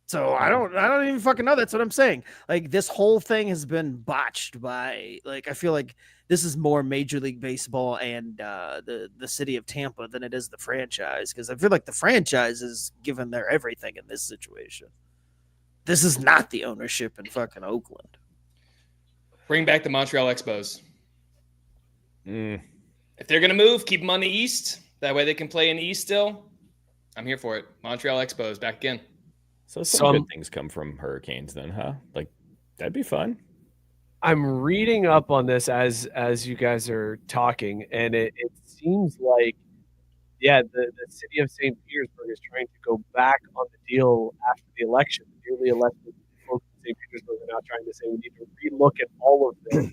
So I don't even fucking know. That's what I'm saying. Like, this whole thing has been botched by, like, I feel like this is more Major League Baseball and the city of Tampa than it is the franchise, because I feel like the franchise is given their everything in this situation. This is not the ownership in fucking Oakland. Bring back the Montreal Expos. If they're going to move, keep them on the East. That way they can play in the East still. I'm here for it. Montreal Expos back again. So some good things come from hurricanes then, huh? Like, that'd be fun. I'm reading up on this as you guys are talking, and it seems like, yeah, the city of St. Petersburg is trying to go back on the deal after the election. The newly elected folks in St. Petersburg are now trying to say we need to relook at all of this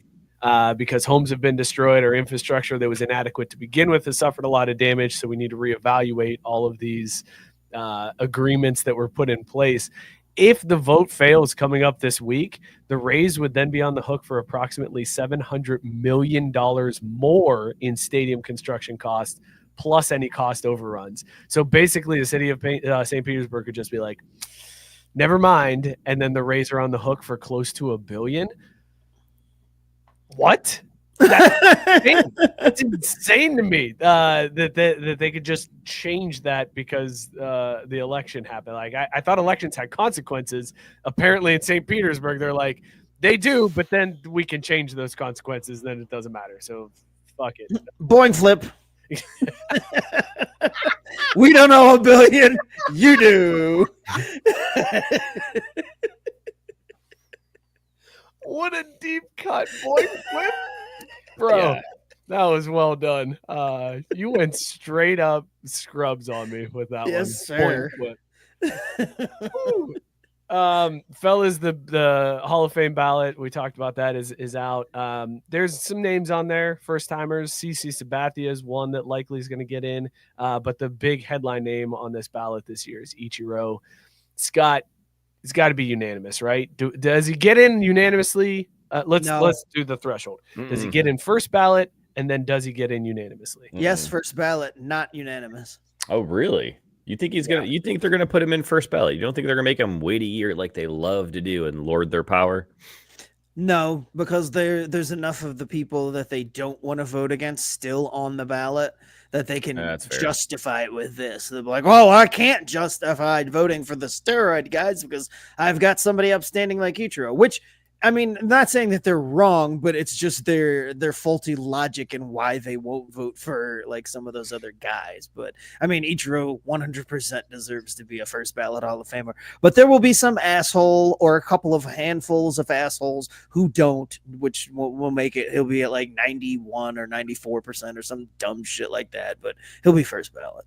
because homes have been destroyed, or infrastructure that was inadequate to begin with has suffered a lot of damage, so we need to reevaluate all of these agreements that were put in place. If the vote fails coming up this week, the Rays would then be on the hook for approximately $700 million more in stadium construction costs, plus any cost overruns. So basically, the city of St. Petersburg could just be like, never mind, and then the Rays are on the hook for close to $1 billion. What? That's insane to me that they could just change that because the election happened. Like, I thought elections had consequences. Apparently in St. Petersburg, they're like, they do, but then we can change those consequences. Then it doesn't matter. So fuck it. Boing flip. We don't know $1 billion. You do. What a deep cut, boy flip. Bro, That was well done. You went straight up scrubs on me with that one. Yes, sir. Fellas, the Hall of Fame ballot, we talked about that, is out. There's some names on there, first timers. CC Sabathia is one that likely is going to get in. But the big headline name on this ballot this year is Ichiro. Scott, it's got to be unanimous, right? Does he get in unanimously? Let's do the threshold. Does he get in first ballot? And then does he get in unanimously? Yes, first ballot, not unanimous. Oh, really? You think he's gonna? You think they're gonna put him in first ballot? You don't think they're gonna make him wait a year like they love to do and lord their power? No, because there's enough of the people that they don't want to vote against still on the ballot that they can justify it with this. They'll be like, "Oh, I can't justify voting for the steroid guys because I've got somebody upstanding like Ichiro," which. I mean, I'm not saying that they're wrong, but it's just their faulty logic and why they won't vote for like some of those other guys. But I mean, Ichiro 100% deserves to be a first ballot Hall of Famer. But there will be some asshole or a couple of handfuls of assholes who don't, which will make it. He'll be at like 91 or 94% or some dumb shit like that. But he'll be first ballot.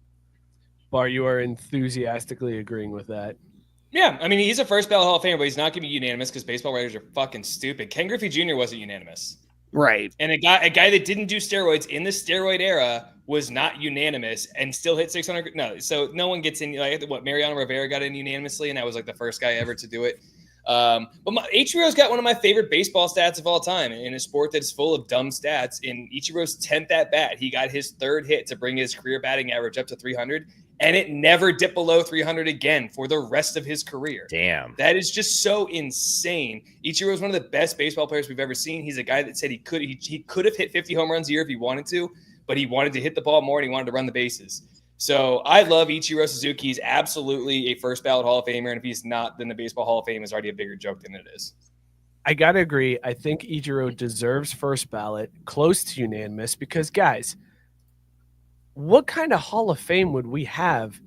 Bar, you are enthusiastically agreeing with that. Yeah, I mean, he's a first ballot Hall of Famer, but he's not going to be unanimous because baseball writers are fucking stupid. Ken Griffey Jr. wasn't unanimous. Right. And a guy that didn't do steroids in the steroid era was not unanimous and still hit 600. No, so no one gets in. Like, what, Mariano Rivera got in unanimously, and that was like the first guy ever to do it. But Ichiro's got one of my favorite baseball stats of all time in a sport that's full of dumb stats. In Ichiro's 10th at bat, he got his third hit to bring his career batting average up to 300. And it never dipped below 300 again for the rest of his career. Damn. That is just so insane. Ichiro is one of the best baseball players we've ever seen. He's a guy that said he could have hit 50 home runs a year if he wanted to, but he wanted to hit the ball more and he wanted to run the bases. So I love Ichiro Suzuki. He's absolutely a first ballot Hall of Famer. And if he's not, then the Baseball Hall of Fame is already a bigger joke than it is. I got to agree. I think Ichiro deserves first ballot, close to unanimous, because, guys, what kind of Hall of Fame would we have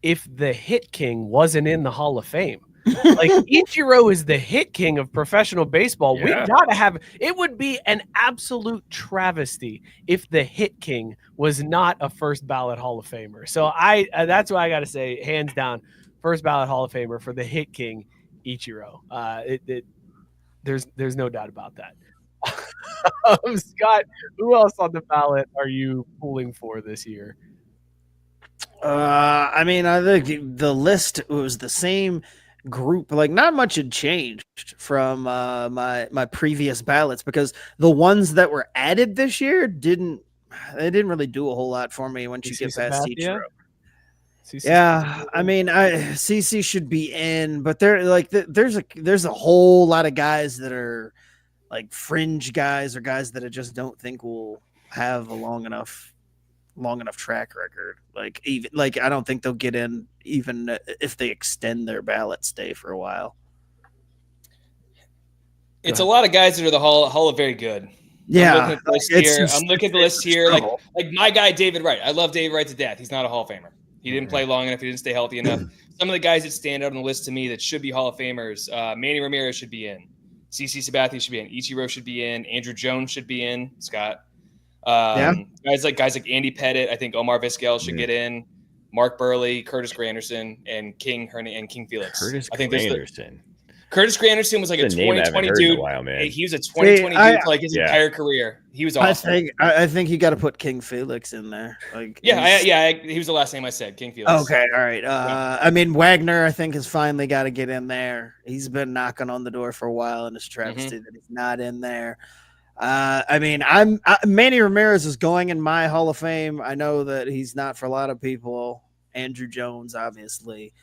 if the hit king wasn't in the Hall of Fame? Like, Ichiro is the hit king of professional baseball. Yeah. We got to have – it would be an absolute travesty if the hit king was not a first ballot Hall of Famer. So that's why I got to say, hands down, first ballot Hall of Famer for the hit king, Ichiro. There's no doubt about that. Scott, who else on the ballot are you pulling for this year? I mean, I think the list was the same group. Like, not much had changed from my previous ballots because the ones that were added this year didn't really do a whole lot for me once you get past Ichiro. Yeah, I mean, CC should be in, but there's a whole lot of guys that are like fringe guys or guys that I just don't think will have a long enough track record. I don't think they'll get in even if they extend their ballot stay for a while. It's a lot of guys that are the Hall of Very Good. Yeah, I'm looking at the list here. Like my guy David Wright. I love David Wright to death. He's not a Hall of Famer. He didn't play long enough. He didn't stay healthy enough. Some of the guys that stand out on the list to me that should be Hall of Famers, Manny Ramirez should be in. CC Sabathia should be in. Ichiro should be in. Andrew Jones should be in. Scott. Guys like Andy Pettit. I think Omar Vizquel should get in. Mark Burley, Curtis Granderson, and King Felix. Curtis Granderson was like a 2020 dude. He was a 2020 dude for like his entire career. He was awesome. I think you got to put King Felix in there. Like, he was the last name I said. King Felix. Okay, all right. I mean, Wagner, I think, has finally got to get in there. He's been knocking on the door for a while, and it's travesty that he's not in there. I mean, Manny Ramirez is going in my Hall of Fame. I know that he's not for a lot of people. Andrew Jones, obviously.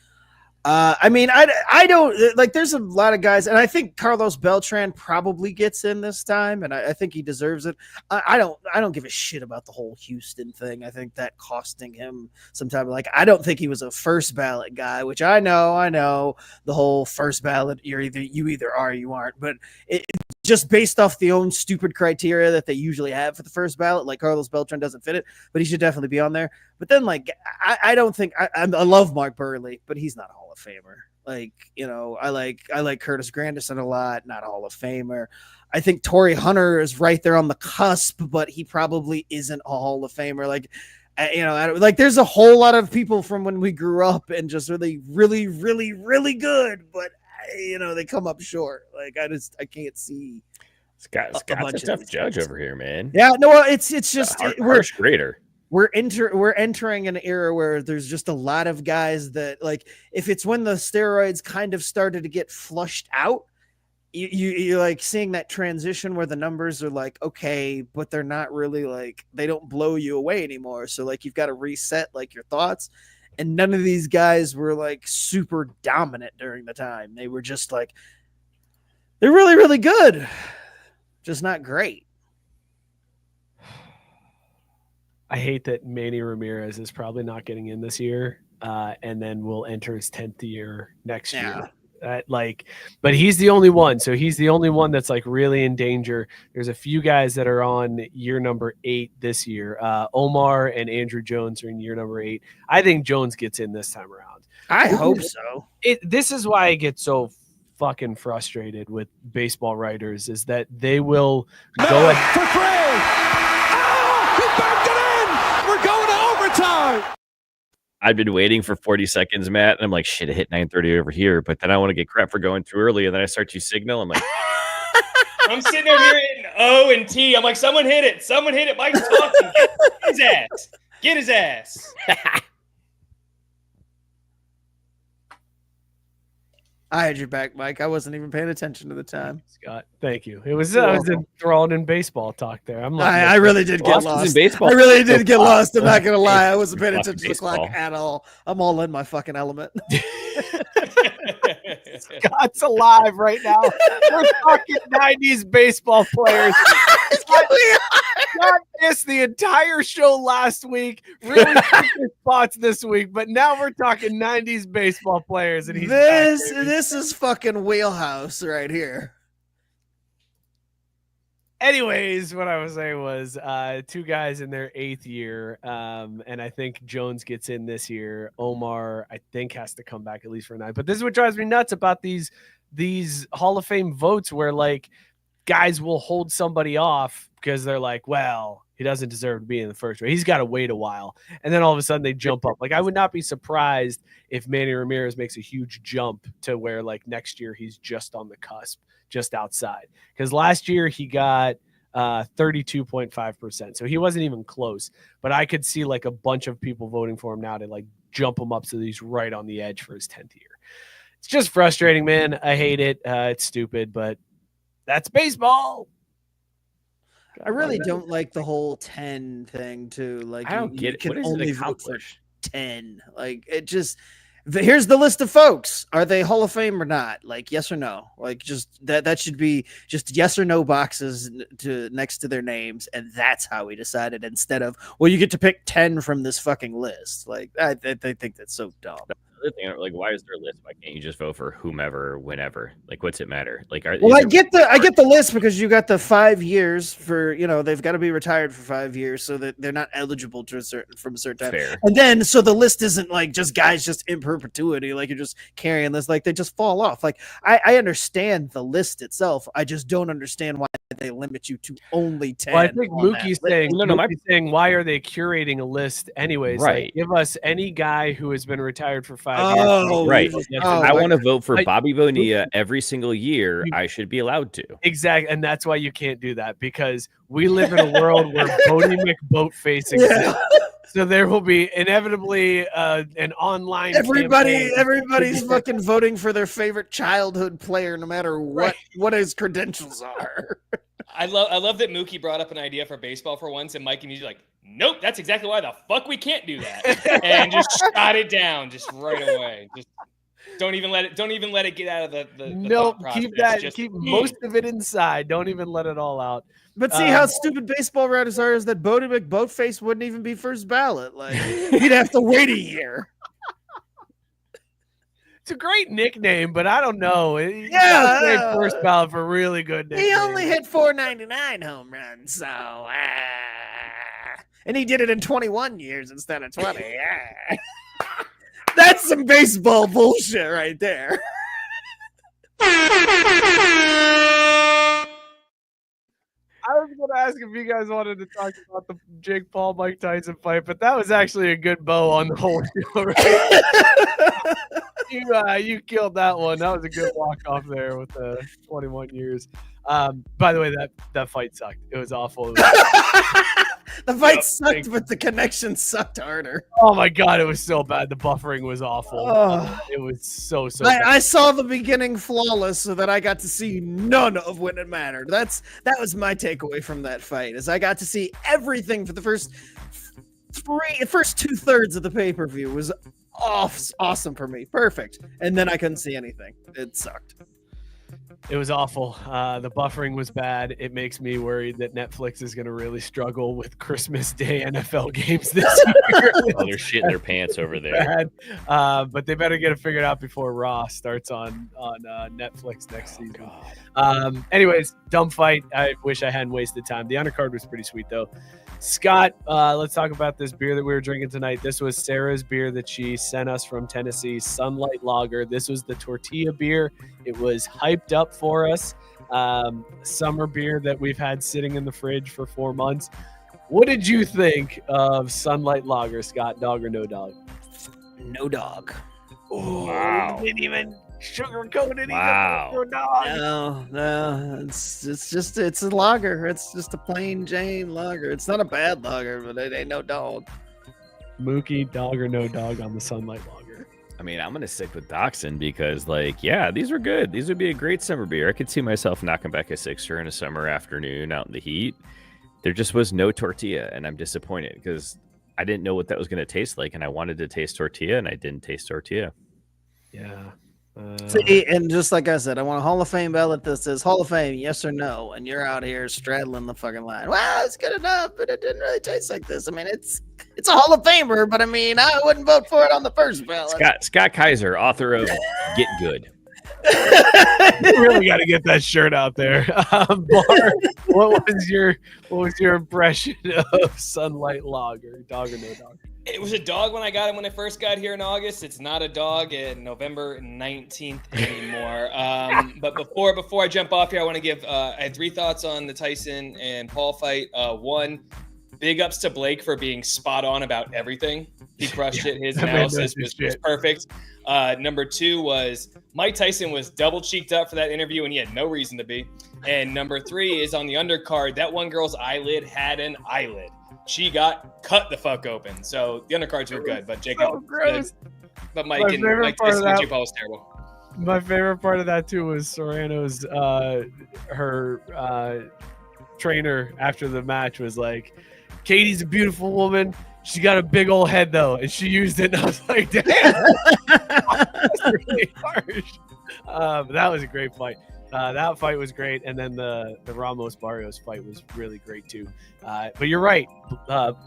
I mean, I don't like. There's a lot of guys, and I think Carlos Beltran probably gets in this time, and I think he deserves it. I don't give a shit about the whole Houston thing. I think that costing him some time. Like, I don't think he was a first ballot guy, which I know the whole first ballot. You either are or you aren't, but just based off the own stupid criteria that they usually have for the first ballot, like Carlos Beltran doesn't fit it, but he should definitely be on there. But then, like, I don't think I love Mark Burley, but he's not a Hall of Famer. Like, I like Curtis Granderson a lot, not a Hall of Famer. I think Torrey Hunter is right there on the cusp, but he probably isn't a Hall of Famer. Like, like there's a whole lot of people from when we grew up and just really, really, really, really good, but they come up short. Like I can't see. Scott's a tough judge over here, man. Yeah, no, it's just harsh grader. We're entering an era where there's just a lot of guys that, like, if it's when the steroids kind of started to get flushed out, you're like seeing that transition where the numbers are like, okay, but they're not really like, they don't blow you away anymore. So like, you've got to reset like your thoughts. And none of these guys were like super dominant during the time. They were just like, they're really, really good, just not great. I hate that Manny Ramirez is probably not getting in this year, and then will enter his 10th year next year. But he's the only one. So he's the only one that's like really in danger. There's a few guys that are on year number 8 this year. Omar and Andrew Jones are in year number 8. I think Jones gets in this time around. I hope so. This is why I get so fucking frustrated with baseball writers, is that they will go at for Gray. He backed it in. We're going to overtime. I've been waiting for 40 seconds, Matt, and I'm like, shit, it hit 9:30 over here, but then I want to get crap for going too early, and then I start to signal. I'm like, I'm sitting over here hitting O and T. I'm like, someone hit it. Someone hit it. Mike's talking. Get his ass. Get his ass. I had your back, Mike. I wasn't even paying attention to the time. Scott, thank you. I was enthralled in baseball talk there. I really did get lost. In baseball. I really did get lost. I'm not gonna lie. I wasn't paying attention to the clock at all. I'm all in my fucking element. Scott's alive right now. We're talking 90s baseball players. Scott missed the entire show last week. Really took his spots this week, but now we're talking 90s baseball players, and this is fucking wheelhouse right here. Anyways, what I was saying was 2 guys in their 8th year, and I think Jones gets in this year. Omar, I think, has to come back at least for 9. But this is what drives me nuts about these Hall of Fame votes, where like guys will hold somebody off because they're like, well, he doesn't deserve to be in the first round. He's got to wait a while. And then all of a sudden they jump up. Like, I would not be surprised if Manny Ramirez makes a huge jump to where like next year he's just on the cusp, just outside. Because last year he got 32.5%. So he wasn't even close. But I could see like a bunch of people voting for him now to like jump him up so that he's right on the edge for his 10th year. It's just frustrating, man. I hate it. It's stupid, but that's baseball. I really don't like the whole 10 thing too. Like, I don't get it. What does it accomplish? 10. Like, it just, here's the list of folks. Are they Hall of Fame or not? Like, yes or no? Like, just that should be just yes or no boxes next to their names, and that's how we decided, instead of, well, you get to pick 10 from this fucking list. Like, I think that's so dumb. Other thing, like, why is there a list? Why can't you just vote for whomever or whenever? Like, what's it matter? Like, well, I get the list because you got the 5 years for, they've got to be retired for 5 years, so that they're not eligible to from a certain time. Fair. And then so the list isn't like just guys just in perpetuity, like you're just carrying this, like they just fall off. Like, I understand the list itself. I just don't understand why they limit you to only 10. Well, I think Mookie's saying, why are they curating a list anyways? Right. Like, give us any guy who has been retired for 5 Oh, right. years. I want to vote for Bobby Bonilla every single year. I should be allowed to. Exactly. And that's why you can't do that, because we live in a world where Bodie McBoatface exists. So there will be inevitably an online everybody's fucking voting for their favorite childhood player, no matter what his credentials are. I love that Mookie brought up an idea for baseball for once, and Mike and like, nope, that's exactly why the fuck we can't do that, and just shot it down just right away. Just don't even let it get out of the nope. Keep that. Keep most of it inside. Don't even let it all out. But see how stupid baseball writers are, is that Bodie McBoatface wouldn't even be first ballot. Like, he'd have to wait a year. It's a great nickname, but I don't know. Yeah, first ballot for really good nickname. He only hit 499 home runs, so and he did it in 21 years instead of 20. That's some baseball bullshit right there. I was going to ask if you guys wanted to talk about the Jake Paul Mike Tyson fight, but that was actually a good bow on the whole show, right? You killed that one. That was a good walk off there with the 21 years. By the way, that fight sucked. It was awful. The fight sucked, but the connection sucked harder. Oh my god, it was so bad. The buffering was awful. It was so bad. I saw the beginning flawless, so that I got to see none of when it mattered. That was my takeaway from that fight, is I got to see everything for the first 2/3 of the pay-per-view. Was awesome for me. Perfect. And then I couldn't see anything. It sucked. It was awful. The buffering was bad. It makes me worried that Netflix is going to really struggle with Christmas Day NFL games this year. Oh, they're shitting their pants over there. But they better get it figured out before Raw starts on Netflix next season. Anyways, dumb fight. I wish I hadn't wasted time. The undercard was pretty sweet, though. Scott, let's talk about this beer that we were drinking tonight. This was Sarah's beer that she sent us from Tennessee, Sunlight Lager. This was the tortilla beer. It was hyped up for us. Summer beer that we've had sitting in the fridge for 4 months. What did you think of Sunlight Lager, Scott? Dog or no dog? No dog. Oh, Wow. Didn't even sugarcoat it. Wow. Even dog. No. It's a lager. It's just a plain Jane lager. It's not a bad lager, but it ain't no dog. Mookie, dog or no dog on the Sunlight Lager? I mean, I'm going to stick with Dachshund because, these were good. These would be a great summer beer. I could see myself knocking back a sixer in a summer afternoon out in the heat. There just was no tortilla, and I'm disappointed because I didn't know what that was going to taste like, and I wanted to taste tortilla, and I didn't taste tortilla. Yeah. See, and just like I said, I want a Hall of Fame ballot that says Hall of Fame, yes or no, and you're out here straddling the fucking line. Well, it's good enough, but it didn't really taste like this. I mean, it's a Hall of Famer, but I mean, I wouldn't vote for it on the first ballot. Scott Kaiser, author of Get Good. You really got to get that shirt out there. Bar, what was your impression of Sunlight Lager? Dog or no dog? It was a dog when I got it when I first got here in August. It's not a dog in November 19th anymore. But before I jump off here, I want to give I had 3 thoughts on the Tyson and Paul fight. One, big ups to Blake for being spot on about everything. He crushed it. His analysis was perfect. Number 2 was Mike Tyson was double cheeked up for that interview, and he had no reason to be. And number 3 is on the undercard. That one girl's eyelid had an eyelid. She got cut the fuck open. So the undercards were good, but Jacob, So gross. but Mike Tyson and Jake Paul was terrible. My favorite part of that too was Serrano's her trainer after the match was like, Katie's a beautiful woman. She got a big old head though, and she used it. And I was like, damn, that's really harsh. But that was a great fight. That fight was great, and then the Ramos Barrios fight was really great too. But you're right,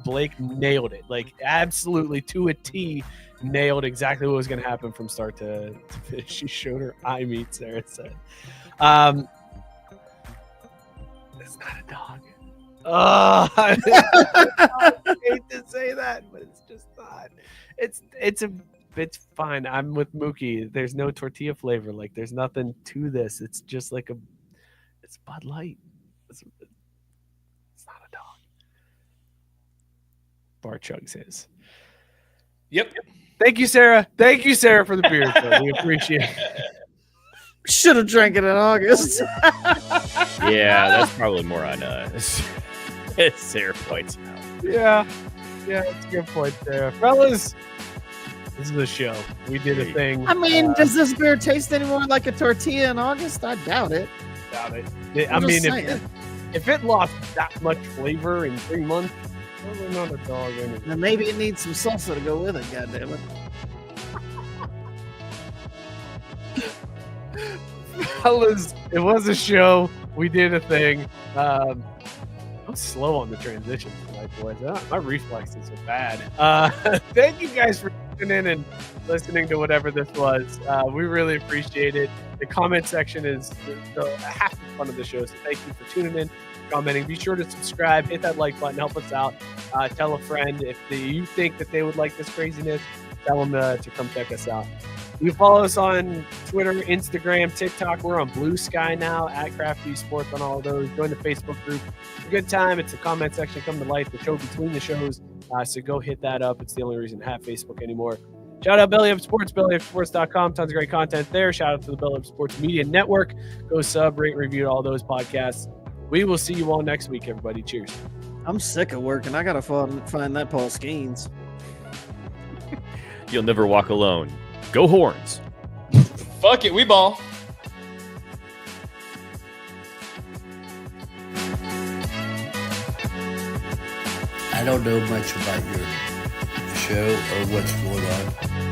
Blake nailed it, like absolutely to a T. Nailed exactly what was going to happen from start to finish. She showed her eye meat, Sarah said. It's not a dog. I hate to say that, but it's just not. It's fine. I'm with Mookie. There's no tortilla flavor. Like there's nothing to this. It's just like it's Bud Light. It's not a dog. Bar chugs his. Yep. Thank you, Sarah. Thank you, Sarah, for the beer. We appreciate it. Should have drank it in August. Yeah, that's probably more on us. Sarah points out. Yeah, that's a good point, Sarah. Fellas, this is a show. We did a thing. I mean, does this beer taste any more like a tortilla in August? I doubt it. Doubt it. I mean, if it lost that much flavor in 3 months, probably not a dog anyway. Then maybe it needs some salsa to go with it, goddammit. Fellas, it was a show. We did a thing. I'm slow on the transition tonight, boys. My reflexes are bad. Thank you guys for tuning in and listening to whatever this was. We really appreciate it. The comment section is half the fun of the show, so thank you for tuning in, commenting. Be sure to subscribe, hit that like button, help us out. Tell a friend if you think that they would like this craziness. tell them to come check us out. You can follow us on Twitter, Instagram, TikTok. We're on Blue Sky now, at Crafty Sports on all of those. Join the Facebook group. It's a good time. It's a comment section. Come to life. The show between the shows. So go hit that up. It's the only reason to have Facebook anymore. Shout out Belly Up Sports, bellyupsports.com. Tons of great content there. Shout out to the Belly Up Sports Media Network. Go sub, rate, review all those podcasts. We will see you all next week, everybody. Cheers. I'm sick of working. I gotta find that Paul Skenes. You'll never walk alone. Go Horns. Fuck it, we ball. I don't know much about your show or what's going on,